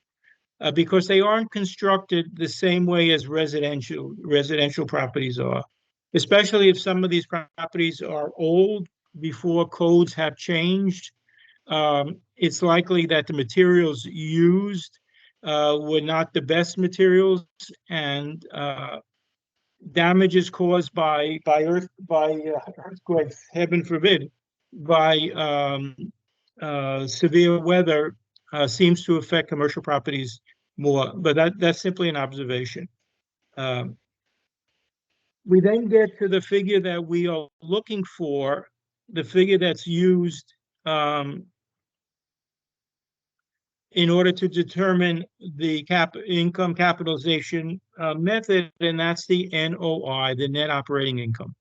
because they aren't constructed the same way as residential properties are, especially if some of these properties are old before codes have changed. It's likely that the materials used were not the best materials, and damages caused by earthquakes, heaven forbid, by severe weather seems to affect commercial properties more. But that's simply an observation. We then get to the figure that we are looking for, the figure that's used in order to determine the income capitalization method, and that's the NOI, the net operating income.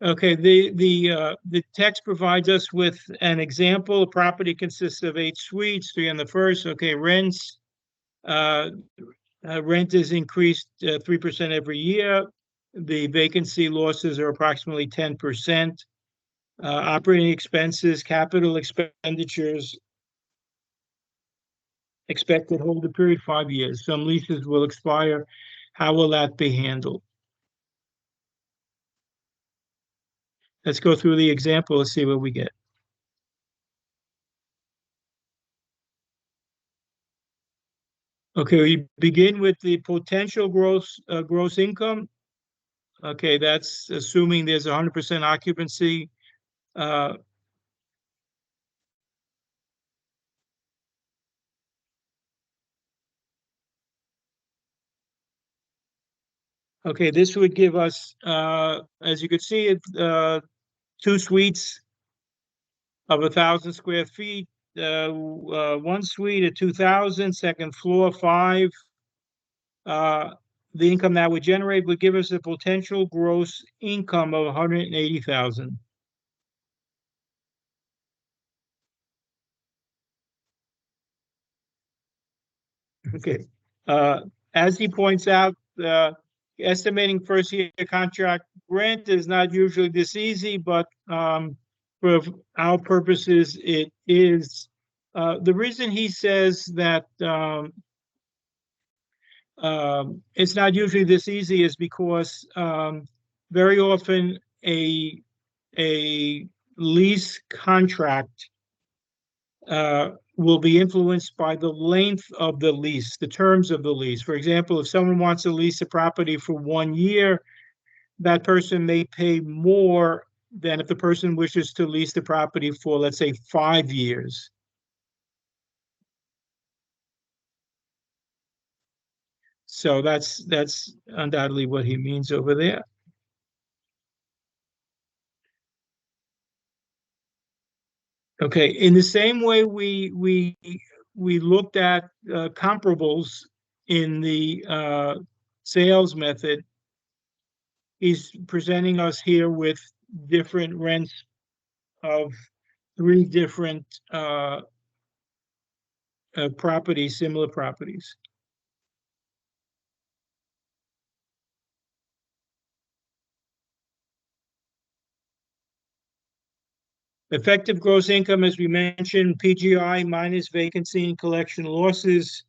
Okay, the text provides us with an example. A property consists of 8 suites, 3 on the first. Okay, rents. Rent is increased 3% every year. The vacancy losses are approximately 10%. Operating expenses, capital expenditures, expected hold period 5 years. Some leases will expire. How will that be handled? Let's go through the example. Let's see what we get. Okay, we begin with the potential gross income. Okay, that's assuming there's 100% occupancy. Okay, this would give us, as you could see, 2 suites of 1,000 square feet, 1 suite at 2,000, second floor 5. The income that would generate would give us a potential gross income of 180,000. Okay, as he points out, estimating first year contract rent is not usually this easy, but for our purposes, it is. The reason he says that it's not usually this easy is because very often a lease contract will be influenced by the length of the lease, the terms of the lease. For example, if someone wants to lease a property for 1 year, that person may pay more than if the person wishes to lease the property for, let's say, 5 years. So that's undoubtedly what he means over there. Okay, in the same way we looked at comparables in the sales method, he's presenting us here with different rents of 3 different properties, similar properties. Effective gross income, as we mentioned, PGI minus vacancy and collection losses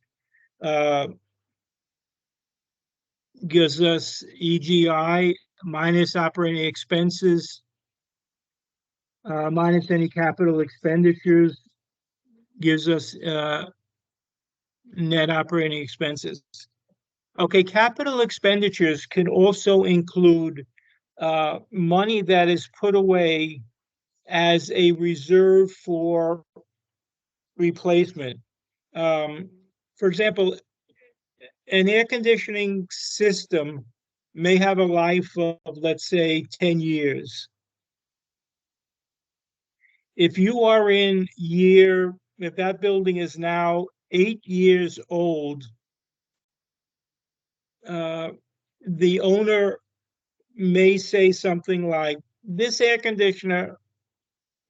gives us EGI minus operating expenses minus any capital expenditures gives us net operating expenses. Okay, capital expenditures can also include money that is put away as a reserve for replacement. For example, an air conditioning system may have a life of, let's say, 10 years. If you are in if that building is now 8 years old, the owner may say something like, this air conditioner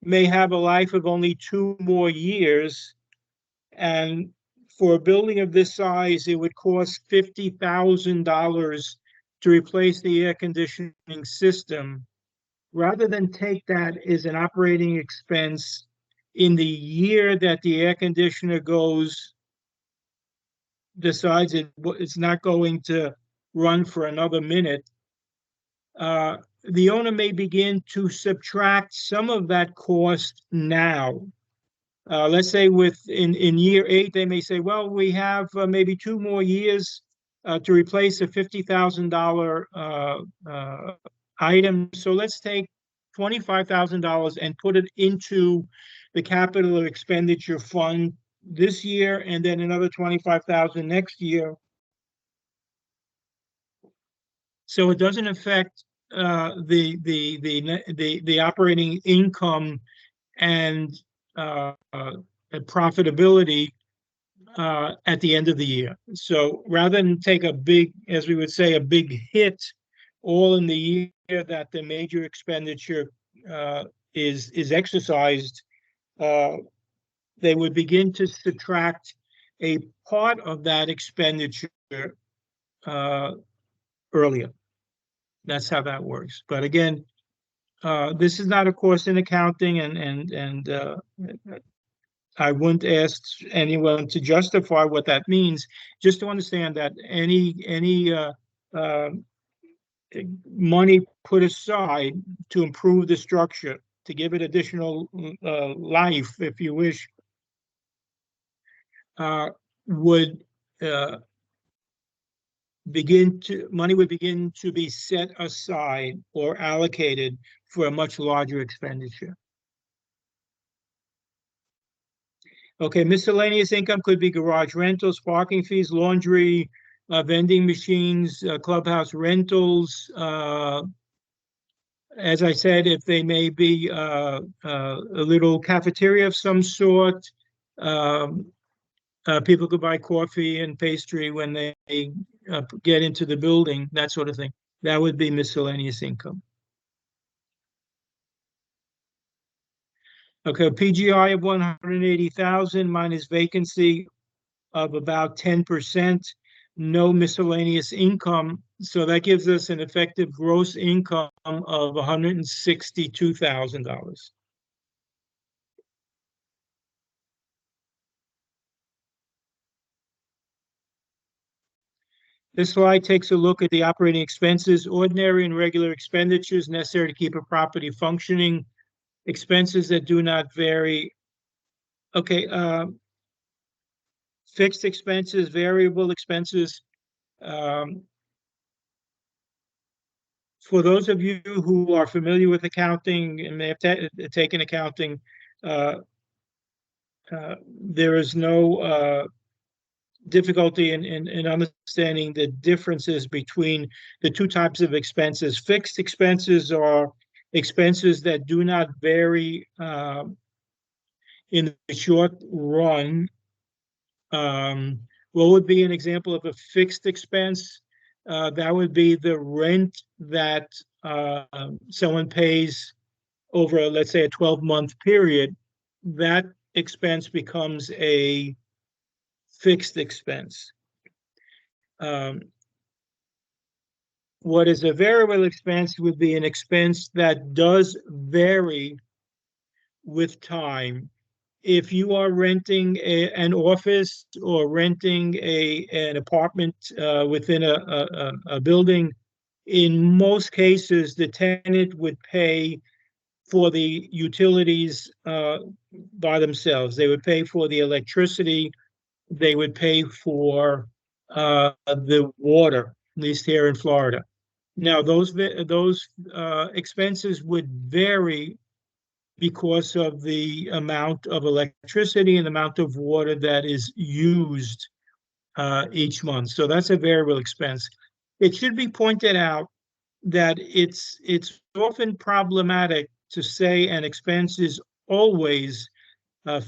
may have a life of only 2 more years, and for a building of this size, it would cost $50,000 to replace the air conditioning system. Rather than take that as an operating expense in the year that the air conditioner decides it's not going to run for another minute, the owner may begin to subtract some of that cost now. Let's say in year 8, they may say, well, we have maybe 2 more years to replace a $50,000 item. So let's take $25,000 and put it into the capital expenditure fund this year, and then another $25,000 next year. So it doesn't affect the operating income and profitability at the end of the year. So rather than take a big, as we would say, a big hit all in the year that the major expenditure is exercised, they would begin to subtract a part of that expenditure earlier. That's how that works. But again, this is not a course in accounting, and I wouldn't ask anyone to justify what that means. Just to understand that any money put aside to improve the structure, to give it additional life, if you wish, would money would begin to be set aside or allocated for a much larger expenditure. Okay, miscellaneous income could be garage rentals, parking fees, laundry, vending machines, clubhouse rentals. As I said, if they may be a little cafeteria of some sort, people could buy coffee and pastry when they get into the building, that sort of thing. That would be miscellaneous income. Okay, PGI of 180,000 minus vacancy of about 10%, no miscellaneous income. So that gives us an effective gross income of $162,000. This slide takes a look at the operating expenses, ordinary and regular expenditures necessary to keep a property functioning, expenses that do not vary. Okay, fixed expenses, variable expenses. For those of you who are familiar with accounting and may have taken accounting, there is no difficulty in understanding the differences between the two types of expenses. Fixed expenses are expenses that do not vary in the short run. What would be an example of a fixed expense? That would be the rent that someone pays over, let's say, a 12-month period. That expense becomes a fixed expense. What is a variable expense would be an expense that does vary with time. If you are renting an office or renting an apartment within a building, in most cases, the tenant would pay for the utilities by themselves. They would pay for the electricity. They would pay for the water, at least here in Florida. Now, those expenses would vary because of the amount of electricity and the amount of water that is used each month. So that's a variable expense. It should be pointed out that it's often problematic to say an expense is always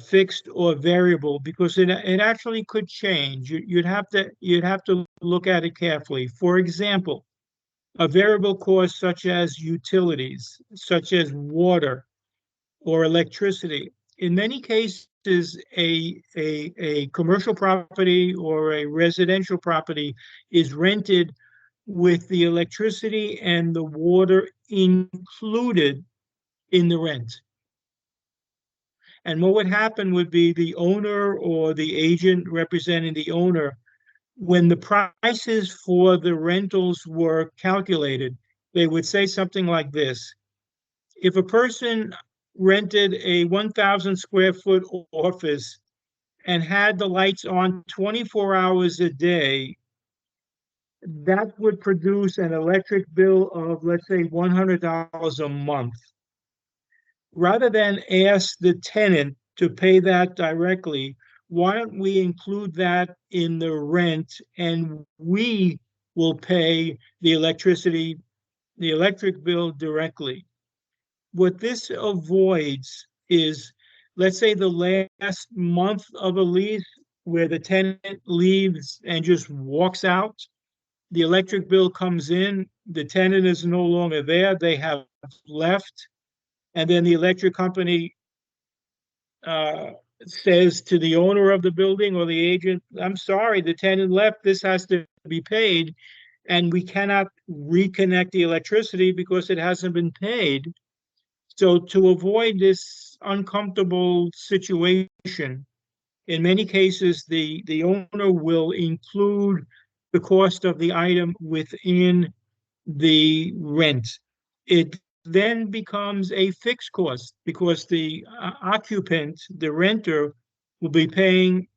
fixed or variable, because it actually could change. You'd have to look at it carefully. For example, a variable cost such as utilities, such as water or electricity. In many cases, a commercial property or a residential property is rented with the electricity and the water included in the rent. And what would happen would be the owner or the agent representing the owner, when the prices for the rentals were calculated, they would say something like this: if a person rented a 1,000 square foot office and had the lights on 24 hours a day, that would produce an electric bill of, let's say, $100 a month. Rather than ask the tenant to pay that directly, why don't we include that in the rent, and we will pay the electric bill directly? What this avoids is, let's say, the last month of a lease where the tenant leaves and just walks out. The electric bill comes in, the tenant is no longer there, they have left, and then the electric company says to the owner of the building or the agent, I'm sorry, the tenant left, this has to be paid, and we cannot reconnect the electricity because it hasn't been paid. So to avoid this uncomfortable situation, in many cases, the owner will include the cost of the item within the rent. It then becomes a fixed cost because the occupant, the renter, will be paying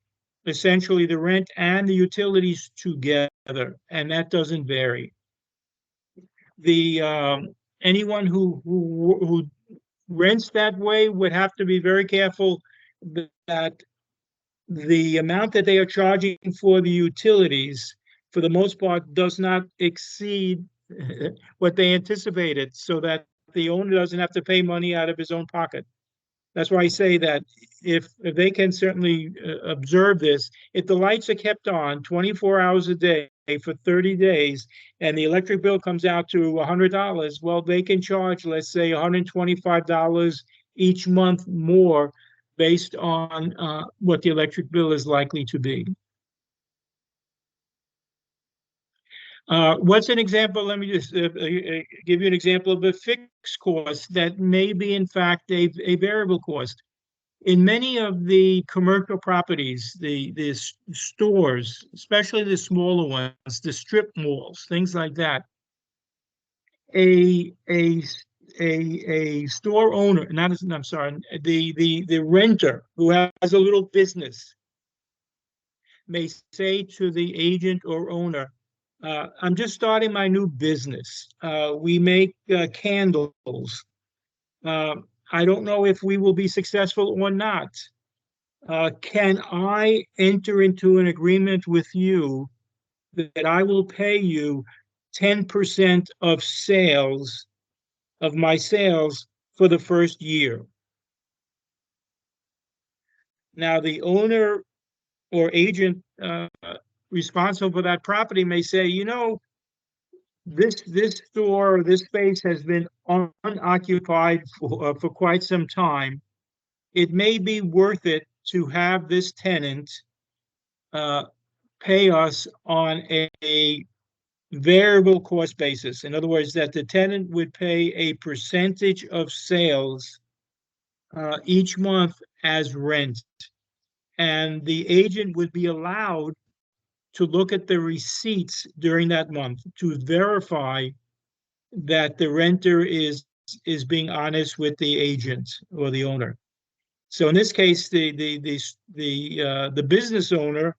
essentially the rent and the utilities together, and that doesn't vary. Anyone who rents that way would have to be very careful that the amount that they are charging for the utilities, for the most part, does not exceed what they anticipated, so that the owner doesn't have to pay money out of his own pocket. That's why I say that if they can certainly observe this, if the lights are kept on 24 hours a day for 30 days and the electric bill comes out to $100, well, they can charge, let's say, $125 each month more based on what the electric bill is likely to be. What's an example? Let me just give you an example of a fixed cost that may be, in fact, a variable cost. In many of the commercial properties, the stores, especially the smaller ones, the strip malls, things like that, a store owner, I'm sorry, the renter who has a little business may say to the agent or owner, I'm just starting my new business. We make candles. I don't know if we will be successful or not. Can I enter into an agreement with you that I will pay you 10% of sales, of my sales, for the first year? Now, the owner or agent responsible for that property may say, you know, this store or this space has been unoccupied for quite some time. It may be worth it to have this tenant pay us on a variable cost basis. In other words, that the tenant would pay a percentage of sales each month as rent. And the agent would be allowed to look at the receipts during that month to verify that the renter is being honest with the agent or the owner. So in this case, the business owner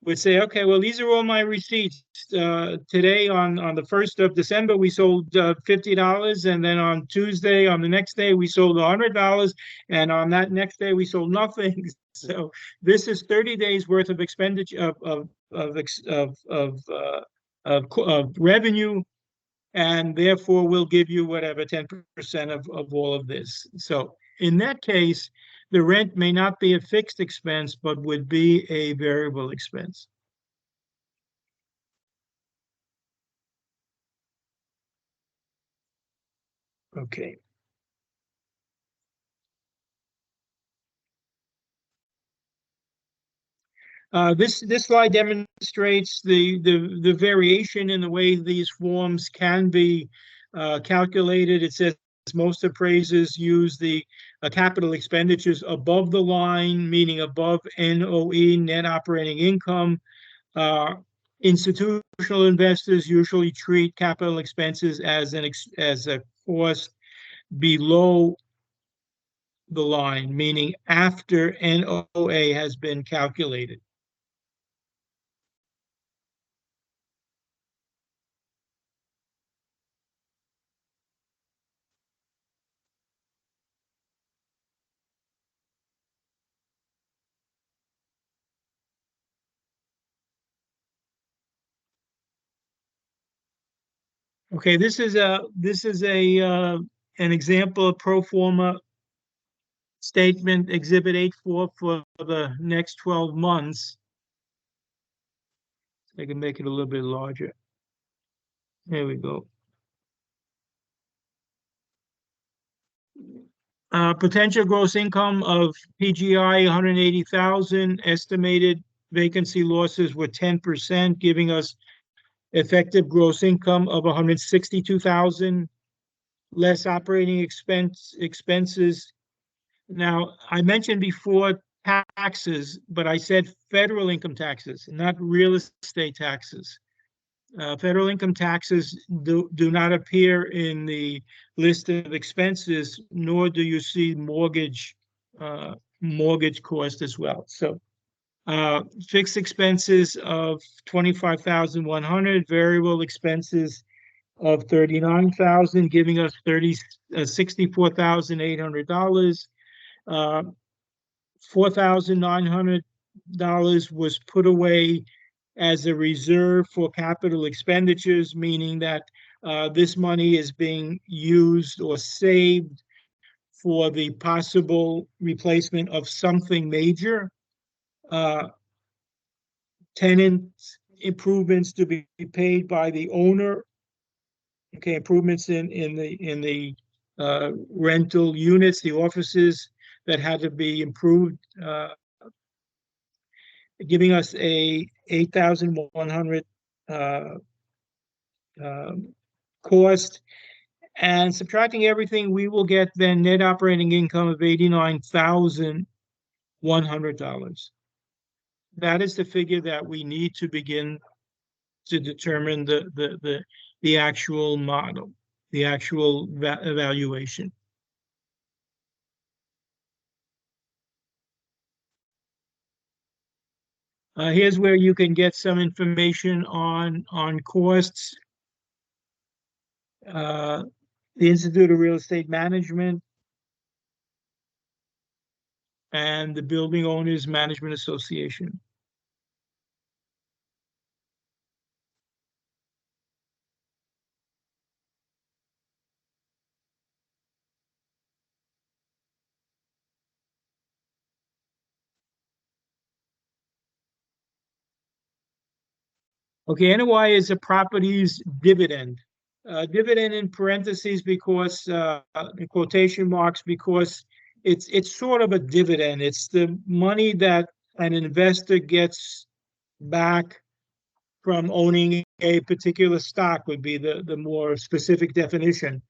would say, okay, well, these are all my receipts. Today on the 1st of December, we sold $50, and then on Tuesday, on the next day, we sold $100, and on that next day, we sold nothing. So this is 30 days worth of expenditure of revenue, and therefore we'll give you whatever 10% of all of this. So in that case, the rent may not be a fixed expense, but would be a variable expense. Okay. This slide demonstrates the variation in the way these forms can be calculated. It says most appraisers use the capital expenditures above the line, meaning above NOE, net operating income. Institutional investors usually treat capital expenses as a cost below the line, meaning after NOA has been calculated. Okay, this is an example of pro forma statement, Exhibit 8.4 for the next 12 months. I can make it a little bit larger. There we go. Potential gross income of PGI 180,000. Estimated vacancy losses were 10%, giving us effective gross income of 162,000. Less operating expenses. Now, I mentioned before taxes, but I said federal income taxes, not real estate taxes. Federal income taxes do not appear in the list of expenses, nor do you see mortgage cost as well. So fixed expenses of 25,100, variable expenses of 39,000, giving us $64,800. $4,900 was put away as a reserve for capital expenditures, meaning that this money is being used or saved for the possible replacement of something major. Tenant improvements to be paid by the owner. Okay, improvements in the rental units, the offices that had to be improved, giving us a 8,100 cost, and subtracting everything, we will get then net operating income of $89,100. That is the figure that we need to begin to determine the actual model, the actual evaluation. Here's where you can get some information on costs. The Institute of Real Estate Management and the Building Owners Management Association. Okay, NOI is a property's dividend. Dividend in parentheses because, in quotation marks, because it's sort of a dividend. It's the money that an investor gets back from owning a particular stock would be the more specific definition.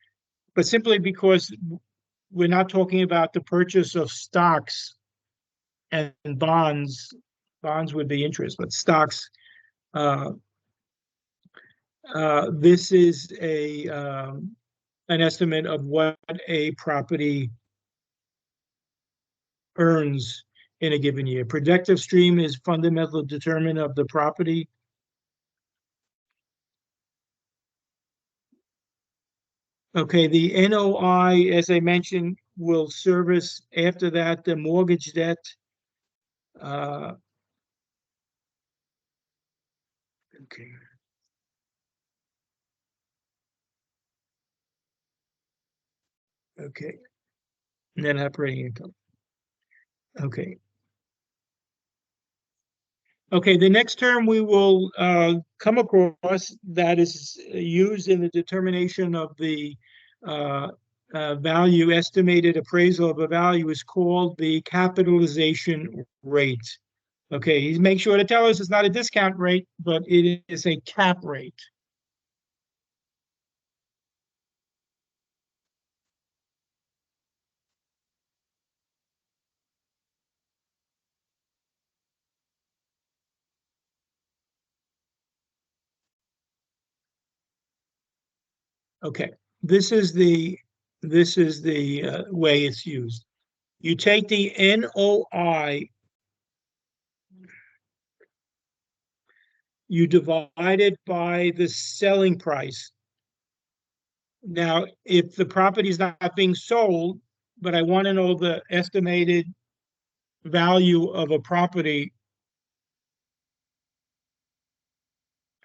But simply because we're not talking about the purchase of stocks and bonds. Bonds would be interest, but stocks, this is an estimate of what a property earns in a given year. Projective stream is fundamental determinant of the property. Okay, the NOI, as I mentioned, will service after that the mortgage debt. Okay. Okay. Net operating income. Okay. Okay, the next term we will come across that is used in the determination of the value, estimated appraisal of a value, is called the capitalization rate. Okay, he's make sure to tell us it's not a discount rate, but it is a cap rate. Okay, this is the way it's used. You take the NOI, you divide it by the selling price. Now, if the property is not being sold, but I want to know the estimated value of a property,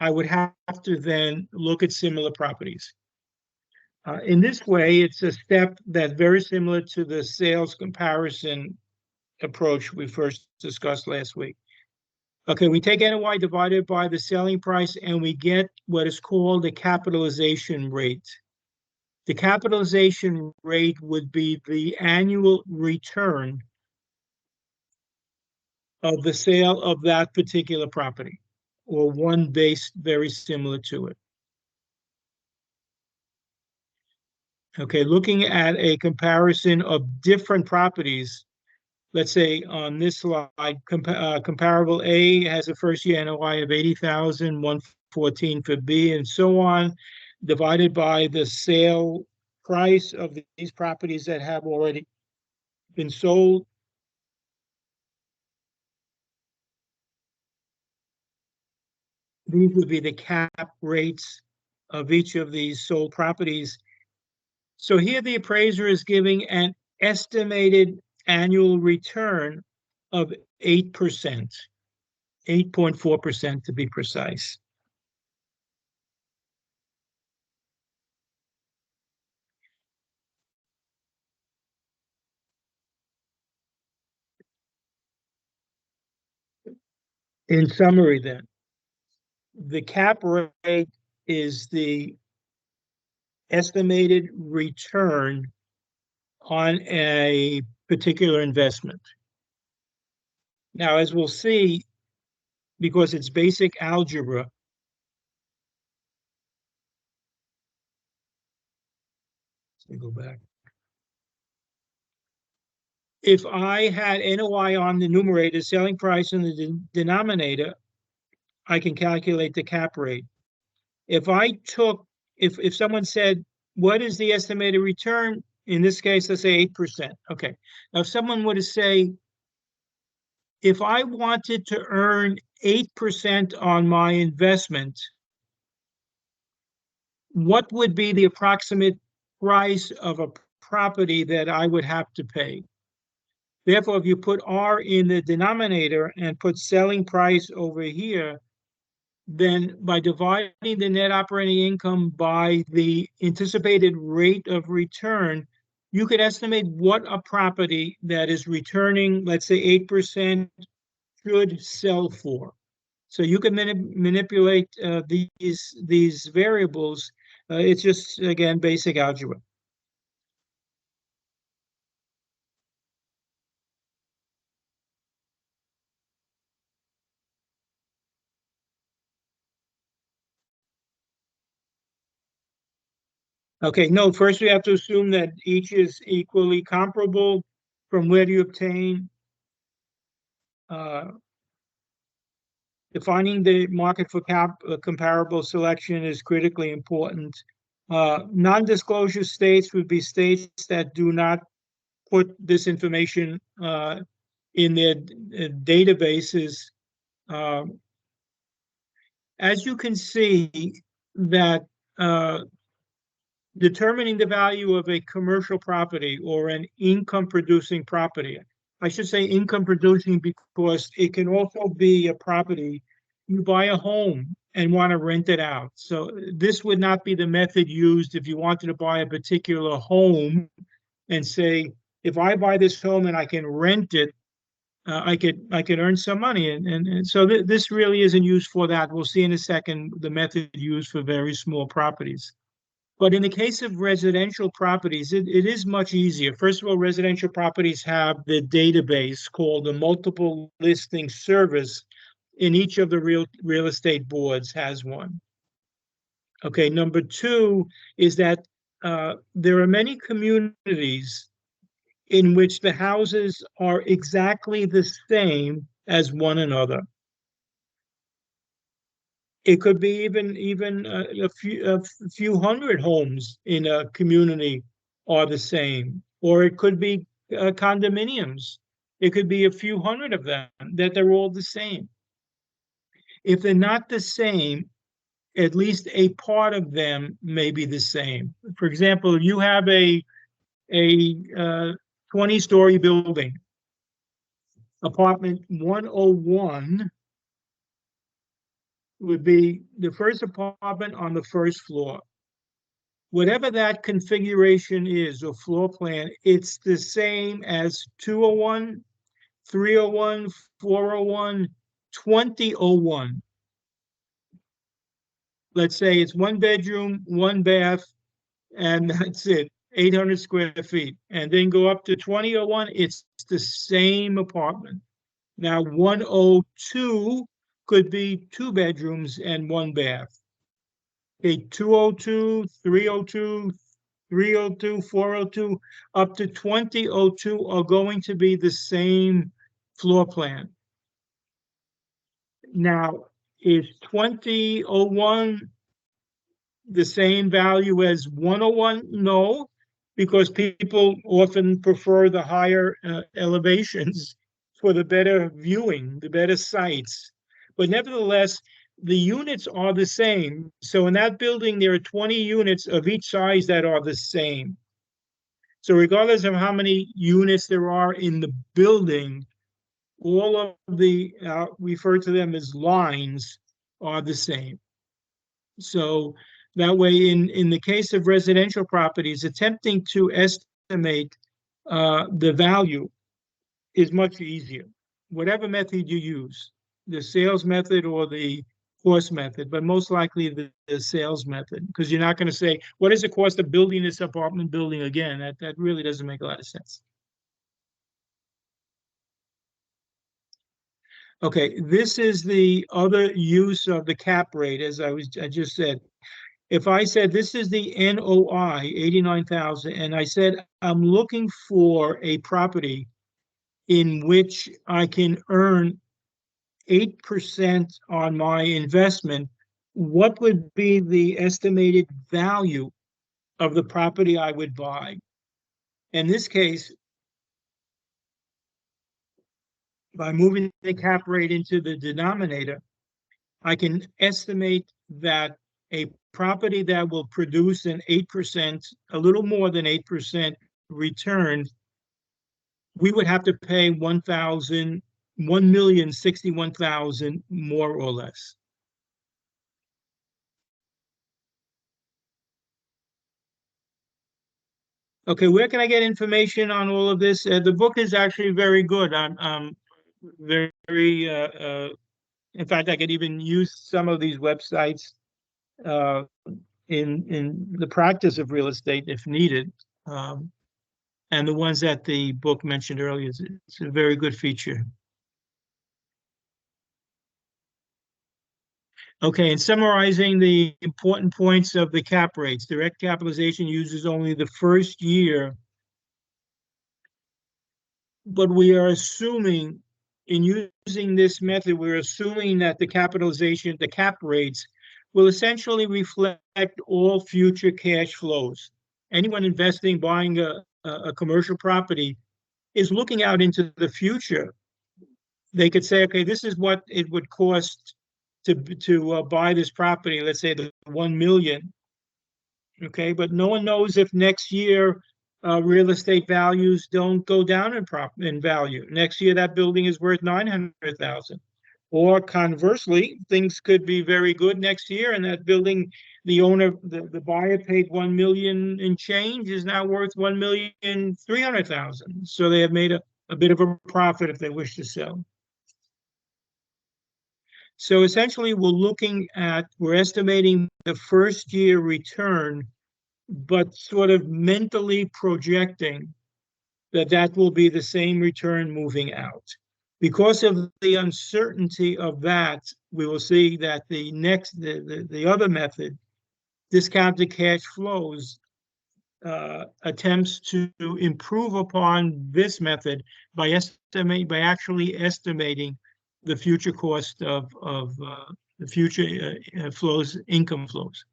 I would have to then look at similar properties. In this way, it's a step that's very similar to the sales comparison approach we first discussed last week. Okay, we take NOI divided by the selling price and we get what is called the capitalization rate. The capitalization rate would be the annual return of the sale of that particular property, or one based very similar to it. Okay, looking at a comparison of different properties, let's say on this slide, comparable A has a first year NOI of 80,000, 114 for B, and so on, divided by the sale price of these properties that have already been sold. These would be the cap rates of each of these sold properties. So here the appraiser is giving an estimated annual return of 8%, 8.4% to be precise. In summary then, the cap rate is the estimated return on a particular investment. Now, as we'll see, because it's basic algebra, let me go back. If I had NOI on the numerator, selling price in the denominator, I can calculate the cap rate. If I took, if someone said, what is the estimated return? In this case, let's say 8%. Okay. Now, if someone were to say, if I wanted to earn 8% on my investment, what would be the approximate price of a property that I would have to pay? Therefore, if you put R in the denominator and put selling price over here, then by dividing the net operating income by the anticipated rate of return, you could estimate what a property that is returning, let's say 8%, should sell for. So you can manipulate these variables. It's just, again, basic algebra. Okay, no, first we have to assume that each is equally comparable. From where do you obtain? Defining the market for comparable selection is critically important. Non-disclosure states would be states that do not put this information in their databases. As you can see, that determining the value of a commercial property or an income producing property, I should say income producing because it can also be a property. You buy a home and want to rent it out. So this would not be the method used if you wanted to buy a particular home and say, if I buy this home and I can rent it, I could earn some money. And so this really isn't used for that. We'll see in a second the method used for very small properties. But in the case of residential properties, it is much easier. First of all, residential properties have the database called the multiple listing service. In each of the real estate boards has one. Okay, number two is that there are many communities in which the houses are exactly the same as one another. It could be even a few hundred homes in a community are the same, or it could be condominiums. It could be a few hundred of them that they're all the same. If they're not the same, at least a part of them may be the same. For example, you have a 20-story building, apartment 101 would be the first apartment on the first floor. Whatever that configuration is or floor plan, it's the same as 201, 301, 401, 2001. Let's say it's 1 bedroom, 1 bath, and that's it, 800 square feet. And then go up to 2001, it's the same apartment. Now 102 could be 2 bedrooms and 1 bath. Okay, 202, 302, 302, 402, up to 2002 are going to be the same floor plan. Now, is 2001 the same value as 101? No, because people often prefer the higher elevations for the better viewing, the better sights. But nevertheless, the units are the same. So in that building, there are 20 units of each size that are the same. So regardless of how many units there are in the building, all of the, refer to them as lines, are the same. So that way, in the case of residential properties, attempting to estimate the value is much easier, whatever method you use, the sales method or the cost method, but most likely the sales method, because you're not going to say, what is the cost of building this apartment building again? That really doesn't make a lot of sense. Okay, this is the other use of the cap rate, as I just said. If I said this is the NOI, 89,000, and I said I'm looking for a property in which I can earn 8% on my investment, what would be the estimated value of the property I would buy? In this case, by moving the cap rate into the denominator, I can estimate that a property that will produce an 8%, a little more than 8% return, we would have to pay $1,061,000 more or less. Okay, where can I get information on all of this? The book is actually very good. I'm very, in fact, I could even use some of these websites in the practice of real estate if needed. And the ones that the book mentioned earlier, it's a very good feature. Okay, and summarizing the important points of the cap rates, direct capitalization uses only the first year, but we are assuming in using this method, we're assuming that the capitalization, the cap rates, will essentially reflect all future cash flows. Anyone investing, buying a commercial property is looking out into the future they could say, okay, this is what it would cost to buy this property, let's say the 1 million. Okay, but no one knows if next year real estate values don't go down in value. Next year that building is worth 900,000. Or conversely, things could be very good next year, and that building, the owner, the buyer paid 1 million in change, is now worth 1,300,000. So they have made a bit of a profit if they wish to sell. So essentially, we're estimating the first year return, but sort of mentally projecting that will be the same return moving out. Because of the uncertainty of that, we will see that the other method, discounted cash flows, attempts to improve upon this method by actually estimating the future cost of the future flows, income flows.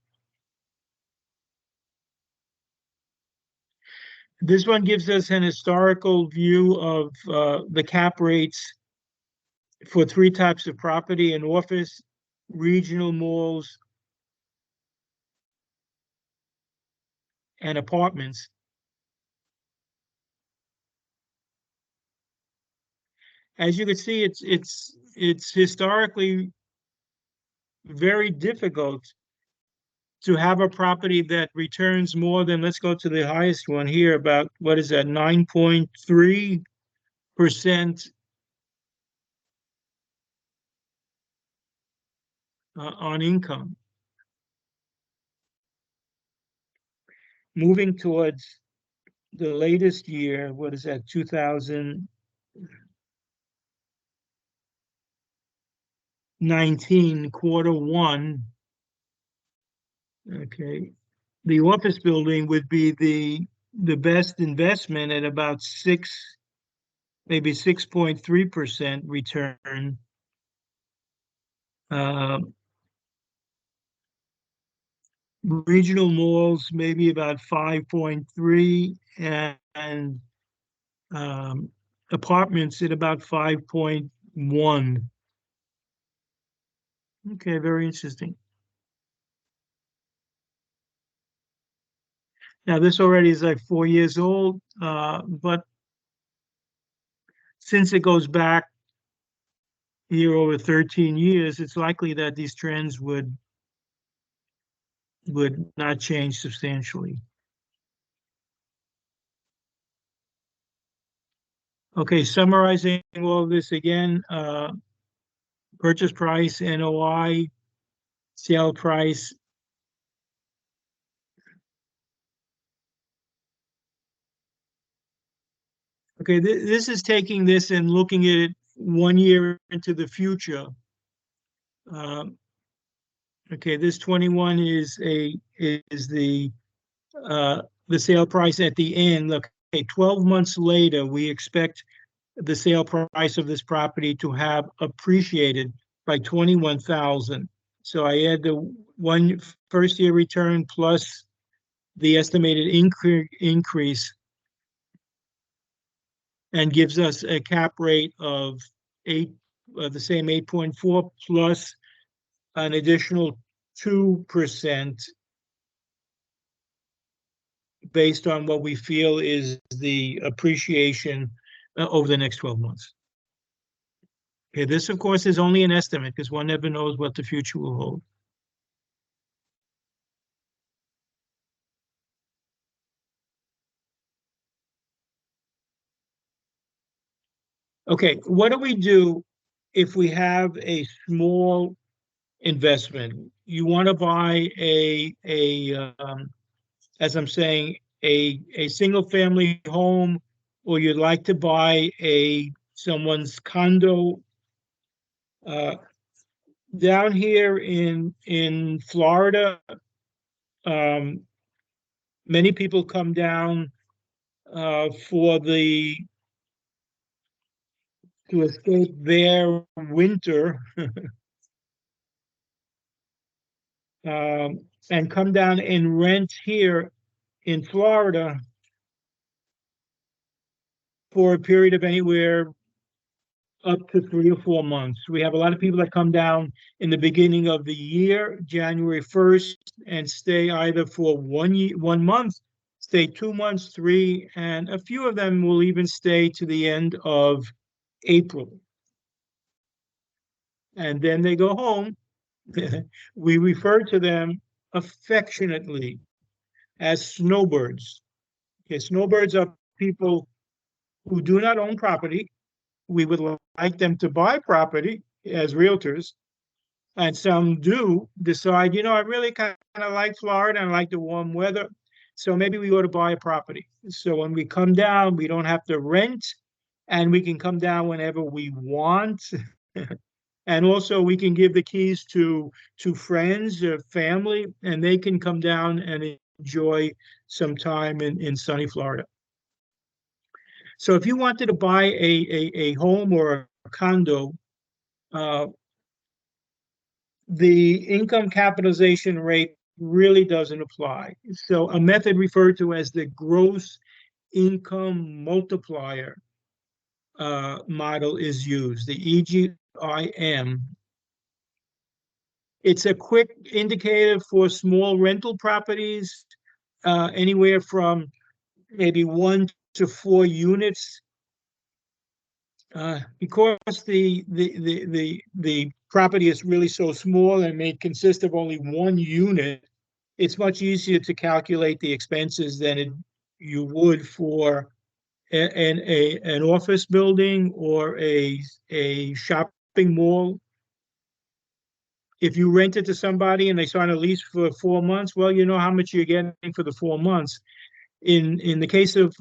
This one gives us an historical view of the cap rates for 3 types of property: an office, regional malls, and apartments. As you can see, it's historically very difficult to have a property that returns more than, let's go to the highest one here, about, what is that, 9.3% on income. Moving towards the latest year, what is that, 2019, Q1. Okay, the office building would be the best investment at about maybe 6.3% return. Regional malls maybe about 5.3, and apartments at about 5.1. Okay, very interesting. Now this already is like 4 years old, but since it goes back here over 13 years, it's likely that these trends would not change substantially. Okay, summarizing all of this again, purchase price, NOI, sale price. Okay, this is taking this and looking at it 1 year into the future. Okay, this 21 is the sale price at the end. Look, okay, 12 months later, we expect the sale price of this property to have appreciated by 21,000. So I add the first year return plus the estimated increase, and gives us a cap rate of the same 8.4 plus an additional 2% based on what we feel is the appreciation over the next 12 months. Okay, this of course is only an estimate because one never knows what the future will hold. Okay, what do we do if we have a small investment? You want to buy as I'm saying, a single family home, or you'd like to buy someone's condo. Down here in Florida, many people come down to escape their winter and come down and rent here in Florida for a period of anywhere up to 3 or 4 months. We have a lot of people that come down in the beginning of the year, January 1st, and stay either for 1 month, stay 2 months, 3, and a few of them will even stay to the end of April. And then they go home. We refer to them affectionately as snowbirds. Okay, snowbirds are people who do not own property. We would like them to buy property as realtors. And some do decide, I really kind of like Florida and I like the warm weather. So maybe we ought to buy a property. So when we come down, we don't have to rent and we can come down whenever we want. And also we can give the keys to friends or family, and they can come down and enjoy some time in sunny Florida. So if you wanted to buy a home or a condo, the income capitalization rate really doesn't apply. So a method referred to as the gross income multiplier model is used, the EGIM. It's a quick indicator for small rental properties, anywhere from maybe 1 to 4 units. Because the property is really so small and may consist of only 1 unit, it's much easier to calculate the expenses than you would for an office building or a shopping mall. If you rent it to somebody and they sign a lease for 4 months, well, you know how much you're getting for the 4 months. In the case of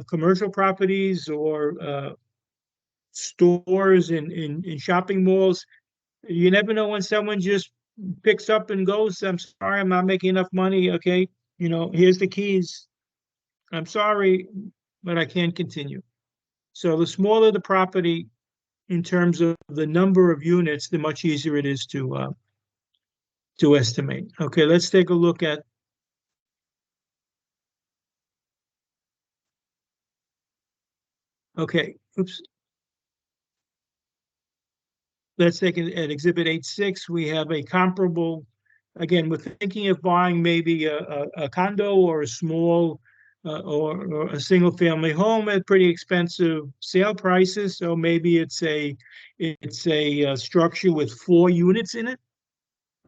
commercial properties or stores in shopping malls, you never know when someone just picks up and goes, I'm sorry, I'm not making enough money. Okay, here's the keys. I'm sorry, but I can't continue. So the smaller the property in terms of the number of units, the much easier it is to estimate. Okay, let's take a look at oops. Let's take it at Exhibit 8.6. We have a comparable, again, we're thinking of buying maybe a condo or a small or a single family home at pretty expensive sale prices. So maybe it's a structure with 4 units in it.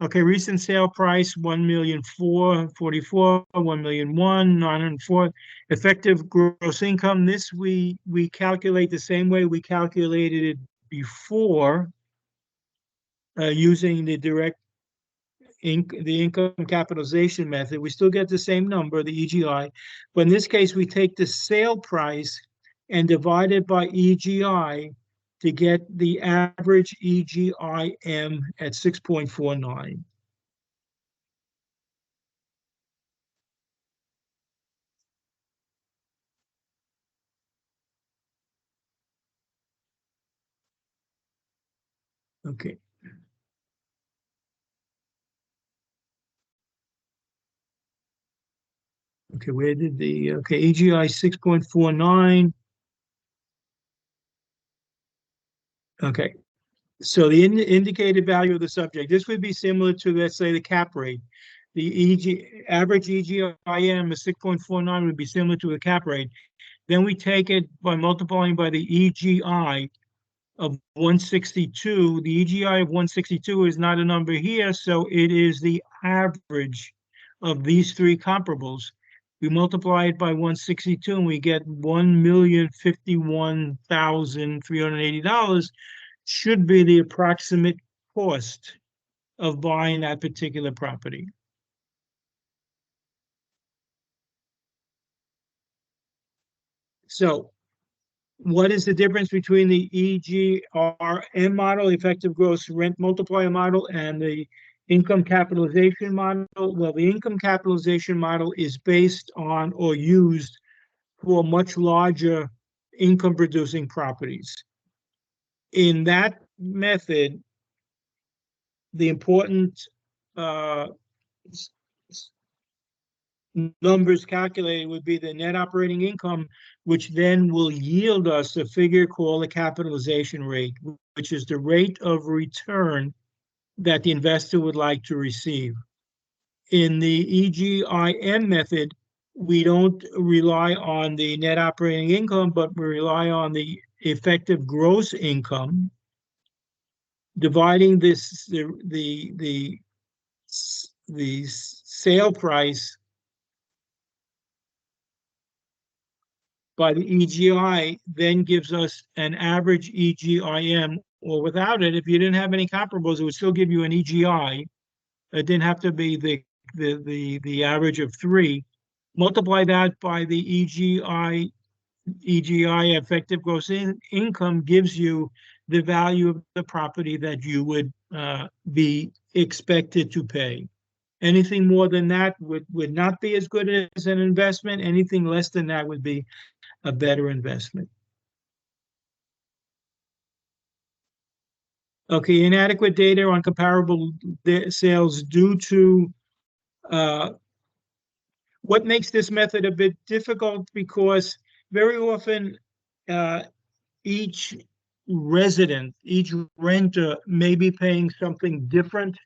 Okay, recent sale price, 1,444,000, 1,001,904. Effective gross income, this we calculate the same way we calculated it before, using the income capitalization method. We still get the same number, the EGI, but in this case, we take the sale price and divide it by EGI to get the average EGIM at 6.49. Okay. Okay, where did EGI 6.49. Okay, so the indicated value of the subject, this would be similar to, let's say, the cap rate. The average EGIM is 6.49 would be similar to the cap rate. Then we take it by multiplying by the EGI of 162. The EGI of 162 is not a number here, so it is the average of these 3 comparables. We multiply it by 162 and we get $1,051,380 should be the approximate cost of buying that particular property. So what is the difference between the EGRM model, effective gross rent multiplier model, and the income capitalization model? Well, the income capitalization model is based on or used for much larger income producing properties. In that method, the important numbers calculated would be the net operating income, which then will yield us a figure called the capitalization rate, which is the rate of return that the investor would like to receive. In the EGIM method, we don't rely on the net operating income, but we rely on the effective gross income, dividing the sale price by the EGI, then gives us an average EGIM, or without it, if you didn't have any comparables, it would still give you an EGI. It didn't have to be the average of 3. Multiply that by the EGI effective gross income gives you the value of the property that you would be expected to pay. Anything more than that would not be as good as an investment. Anything less than that would be a better investment. Okay, inadequate data on comparable sales due to what makes this method a bit difficult, because very often each resident, each renter may be paying something different.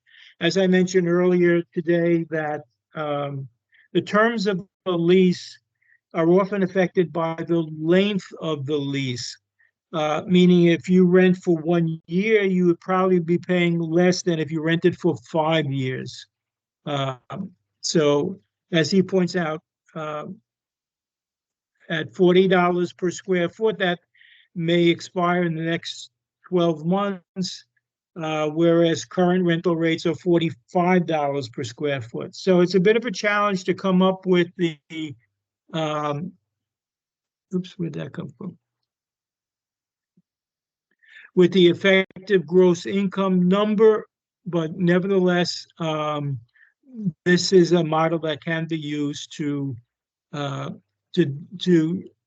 As I mentioned earlier today, that the terms of the lease are often affected by the length of the lease. Meaning if you rent for 1 year, you would probably be paying less than if you rented for 5 years. So as he points out, at $40 per square foot, that may expire in the next 12 months, whereas current rental rates are $45 per square foot. So it's a bit of a challenge to come up with the, oops, where'd that come from? With the effective gross income number, but nevertheless, this is a model that can be used to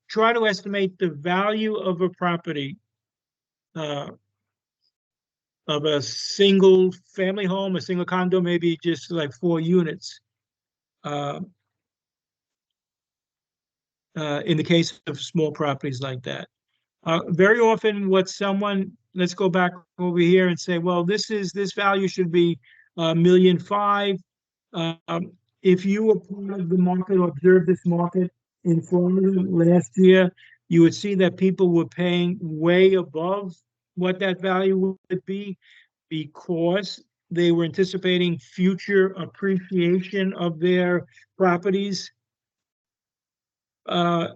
try to estimate the value of a property, of a single family home, a single condo, maybe just like 4 units. In the case of small properties like that. Very often what someone, let's go back over here and say, well, this value should be $1.5 million. If you were part of the market or observed this market in Florida last year, you would see that people were paying way above what that value would be, because they were anticipating future appreciation of their properties. Why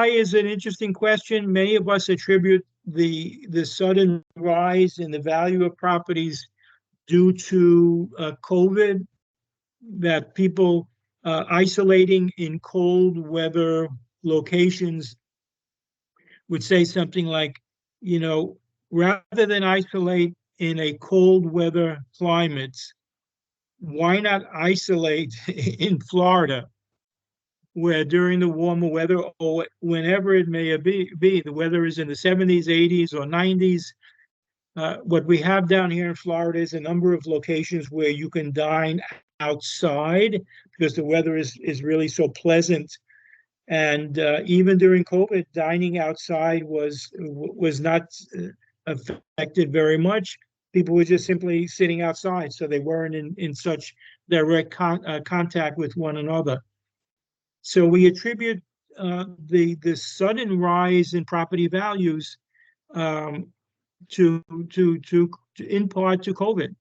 is an interesting question. Many of us attribute the sudden rise in the value of properties due to COVID, that people isolating in cold weather locations would say something like, you know, rather than isolate in a cold weather climate, why not isolate in Florida, where during the warmer weather, or whenever it may be, the weather is in the 70s, 80s, or 90s. What we have down here in Florida is a number of locations where you can dine outside because the weather is really so pleasant. And even during COVID, dining outside was not affected very much. People were just simply sitting outside, so they weren't in such direct contact with one another. So we attribute the sudden rise in property values to in part to COVID,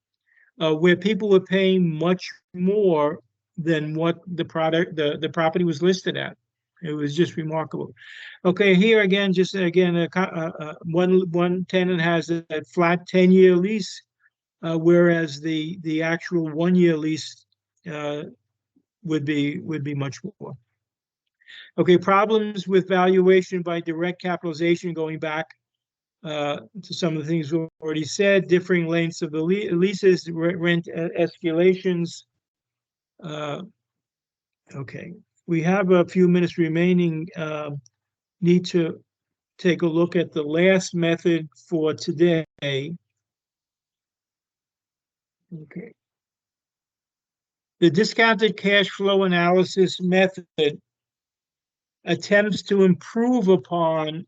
where people were paying much more than what the property was listed at. It was just remarkable. Okay, here again, one tenant has a flat 10-year lease, whereas the actual 1-year lease would be much more. Okay, problems with valuation by direct capitalization, going back to some of the things we've already said, differing lengths of the leases, rent escalations. Okay, we have a few minutes remaining. Need to take a look at the last method for today. Okay. The discounted cash flow analysis method attempts to improve upon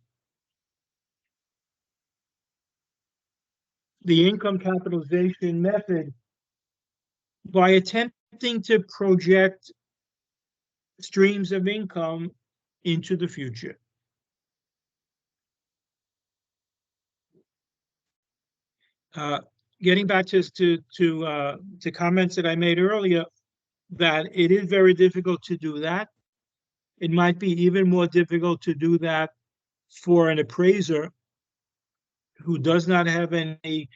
the income capitalization method by attempting to project streams of income into the future. Getting back to comments that I made earlier, that it is very difficult to do that. It might be even more difficult to do that for an appraiser who does not have any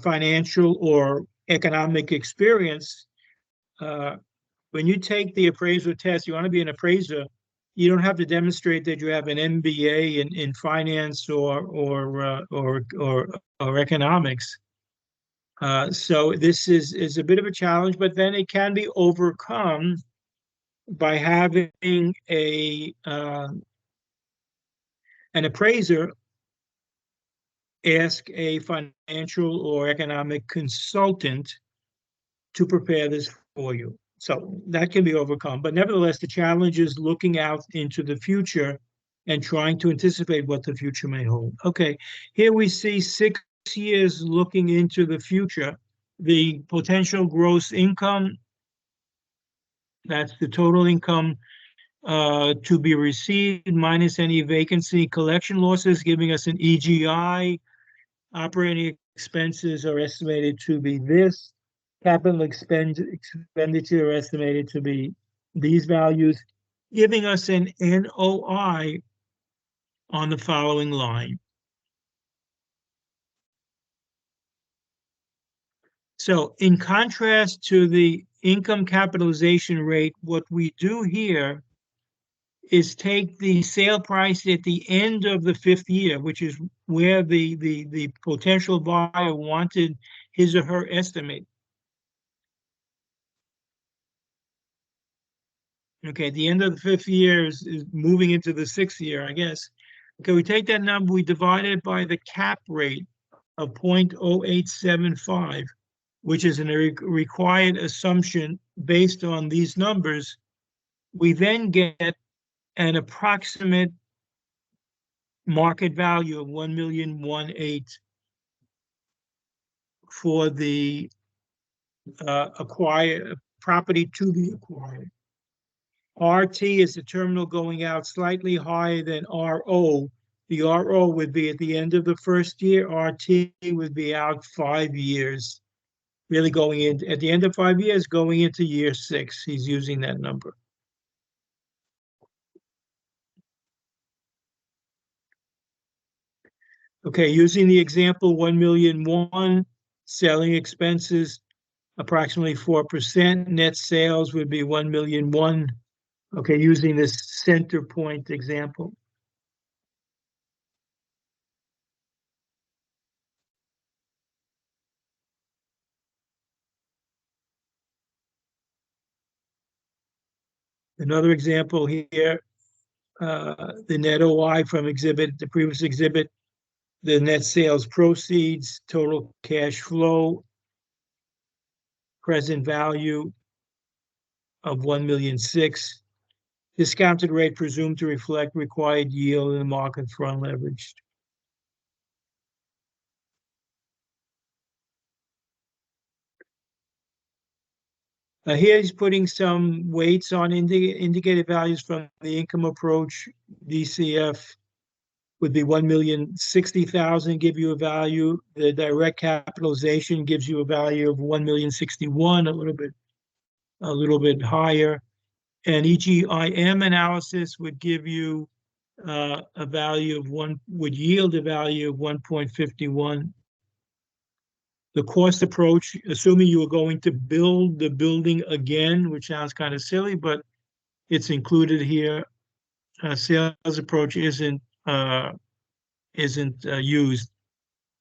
financial or economic experience. When you take the appraiser test, you want to be an appraiser, you don't have to demonstrate that you have an MBA in finance or economics. So this is a bit of a challenge, but then it can be overcome by having an appraiser ask a financial or economic consultant to prepare this for you. So that can be overcome. But nevertheless, the challenge is looking out into the future and trying to anticipate what the future may hold. Okay, here we see 6 years looking into the future. The potential gross income, that's the total income to be received minus any vacancy collection losses, giving us an EGI. Operating expenses are estimated to be this. Capital expenditure are estimated to be these values, giving us an NOI on the following line. So in contrast to the income capitalization rate, what we do here is take the sale price at the end of the 5th year, which is where the potential buyer wanted his or her estimate. Okay, the end of the 5th year is moving into the 6th year, I guess. Okay, we take that number, we divide it by the cap rate of 0.0875, which is a required assumption based on these numbers. We then get an approximate market value of 1,000,018 for the acquired property to be acquired. RT is the terminal going out slightly higher than RO. The RO would be at the end of the 1st year. RT would be out 5 years, really going in at the end of 5 years, going into year 6. He's using that number. Okay, using the example 1,000,001, selling expenses approximately 4%, net sales would be 1,000,001. Okay, using this center point example. Another example here, the net OI from the previous exhibit, the net sales proceeds, total cash flow, present value of 1,000,006. Discounted rate presumed to reflect required yield in the market for unleveraged. Here he's putting some weights on indicated values from the income approach. DCF would be 1,060,000, give you a value. The direct capitalization gives you a value of 1,061,000, a little bit higher. And EGIM analysis would give you a value of would yield a value of 1.51. The cost approach, assuming you were going to build the building again, which sounds kind of silly, but it's included here. Sales approach isn't used.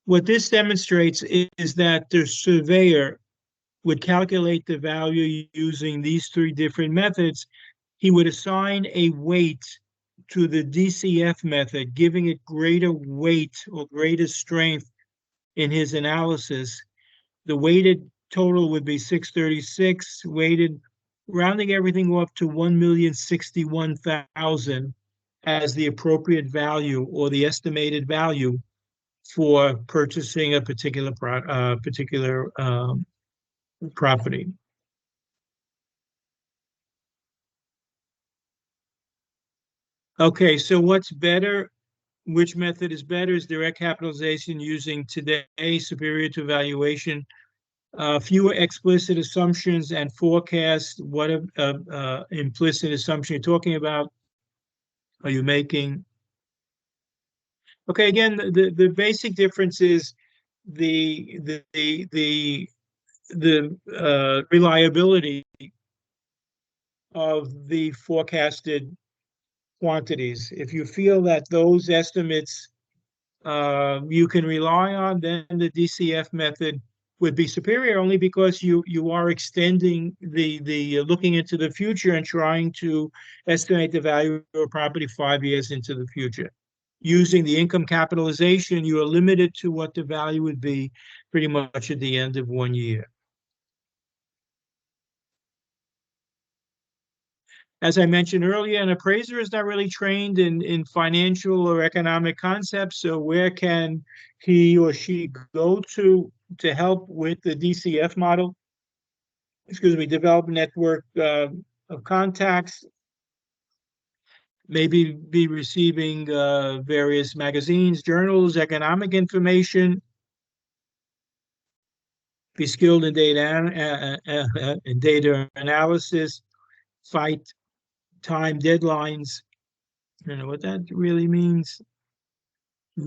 What this demonstrates is that the surveyor would calculate the value using these 3 different methods. He would assign a weight to the DCF method, giving it greater weight or greater strength in his analysis. The weighted total would be 636, weighted, rounding everything off to 1,061,000 as the appropriate value or the estimated value for purchasing a particular property. Okay, so what's better? Which method is better? Is direct capitalization using today superior to valuation? Fewer explicit assumptions and forecasts. What implicit assumption you're talking about? Are you making? Okay, again, the basic difference is the reliability of the forecasted quantities. If you feel that those estimates you can rely on, then the DCF method would be superior, only because you are extending the looking into the future and trying to estimate the value of a property 5 years into the future. Using the income capitalization, you are limited to what the value would be pretty much at the end of 1 year. As I mentioned earlier, an appraiser is not really trained in financial or economic concepts, so where can he or she go to help with the DCF model? Excuse me, develop a network of contacts, maybe be receiving various magazines, journals, economic information, be skilled in data analysis, fight time deadlines. I don't know what that really means.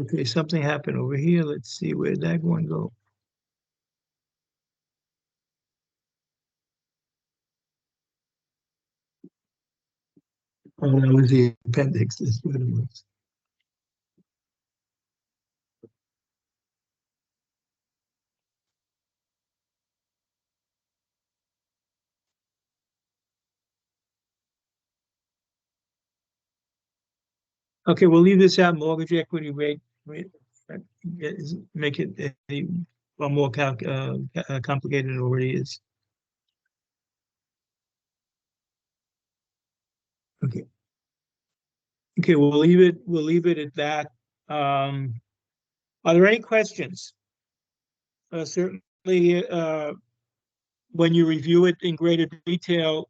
Okay, something happened over here. Let's see, where did that one go? Oh, that was the appendix. That's what it was. Okay, we'll leave this out. Mortgage equity rate, make it a lot more complicated than it already is. Okay. Okay, we'll leave it at that. Are there any questions? Certainly, when you review it in greater detail,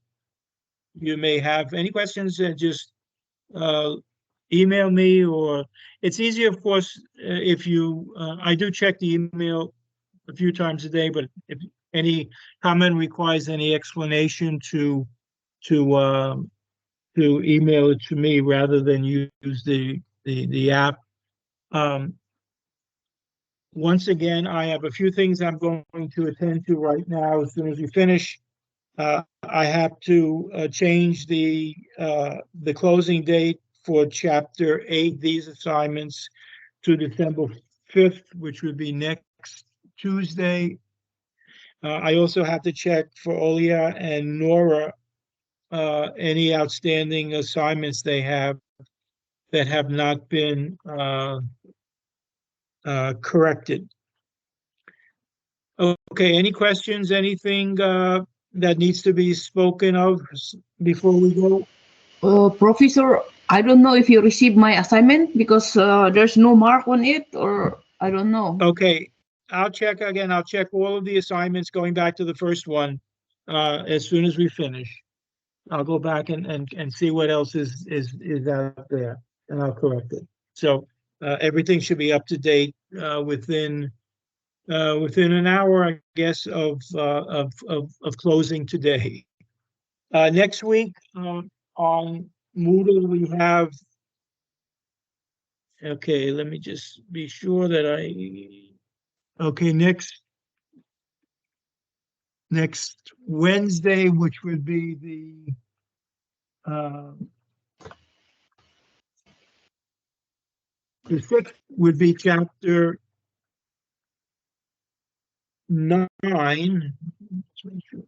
you may have any questions, just email me, or it's easier, of course, if you, I do check the email a few times a day, but if any comment requires any explanation, to email it to me rather than use the app. Once again, I have a few things I'm going to attend to right now. As soon as we finish, I have to change the closing date for Chapter 8, these assignments, to December 5th, which would be next Tuesday. I also have to check for Olia and Nora any outstanding assignments they have that have not been corrected. Okay, any questions, anything that needs to be spoken of before we go? Professor, I don't know if you received my assignment, because there's no mark on it, or I don't know. Okay, I'll check again. I'll check all of the assignments going back to the first one as soon as we finish. I'll go back and see what else is out there, and I'll correct it. So everything should be up to date within an hour, I guess, of closing today. Next week on Moodle we have. Okay, let me just be sure that okay, next Wednesday, which would be the 6th, would be Chapter 9. Let's make sure.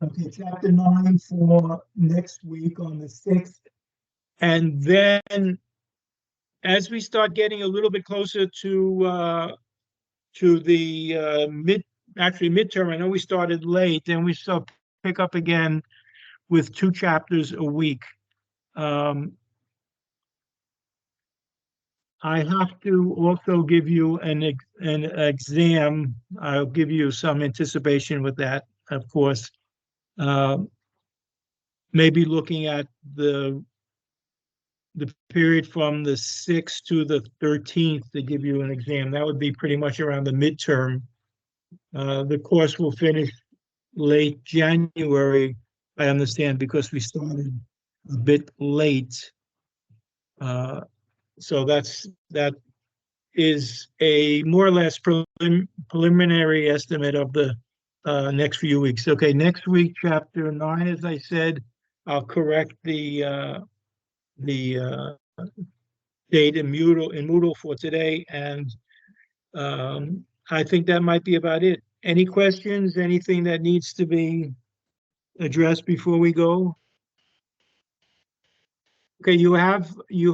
Okay, Chapter 9 for next week on the 6th. And then as we start getting a little bit closer to the midterm, I know we started late, and we still pick up again with 2 chapters a week. I have to also give you an exam. I'll give you some anticipation with that, of course. Maybe looking at the period from the 6th to the 13th to give you an exam. That would be pretty much around the midterm. The course will finish late January, I understand, because we started a bit late. So that is a more or less preliminary estimate of the next few weeks. Okay, next week, chapter 9, as I said, I'll correct the date in Moodle for today, and I think that might be about it. Any questions? Anything that needs to be addressed before we go? Okay, you have the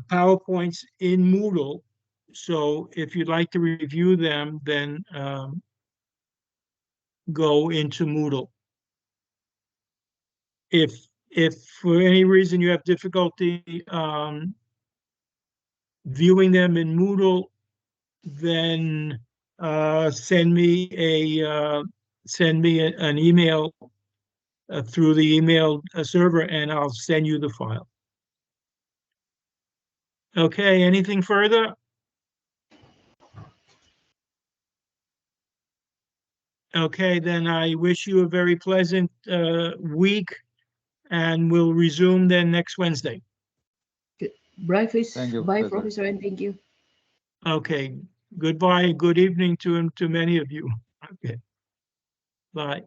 PowerPoints in Moodle. So if you'd like to review them, then go into Moodle. If for any reason you have difficulty viewing them in Moodle, then send me an email through the email server, and I'll send you the file. Okay, anything further? Okay, then I wish you a very pleasant week, and we'll resume then next Wednesday. Bye, Thank you, bye, Professor. Professor, and thank you. Okay, goodbye, good evening to many of you. Okay, bye.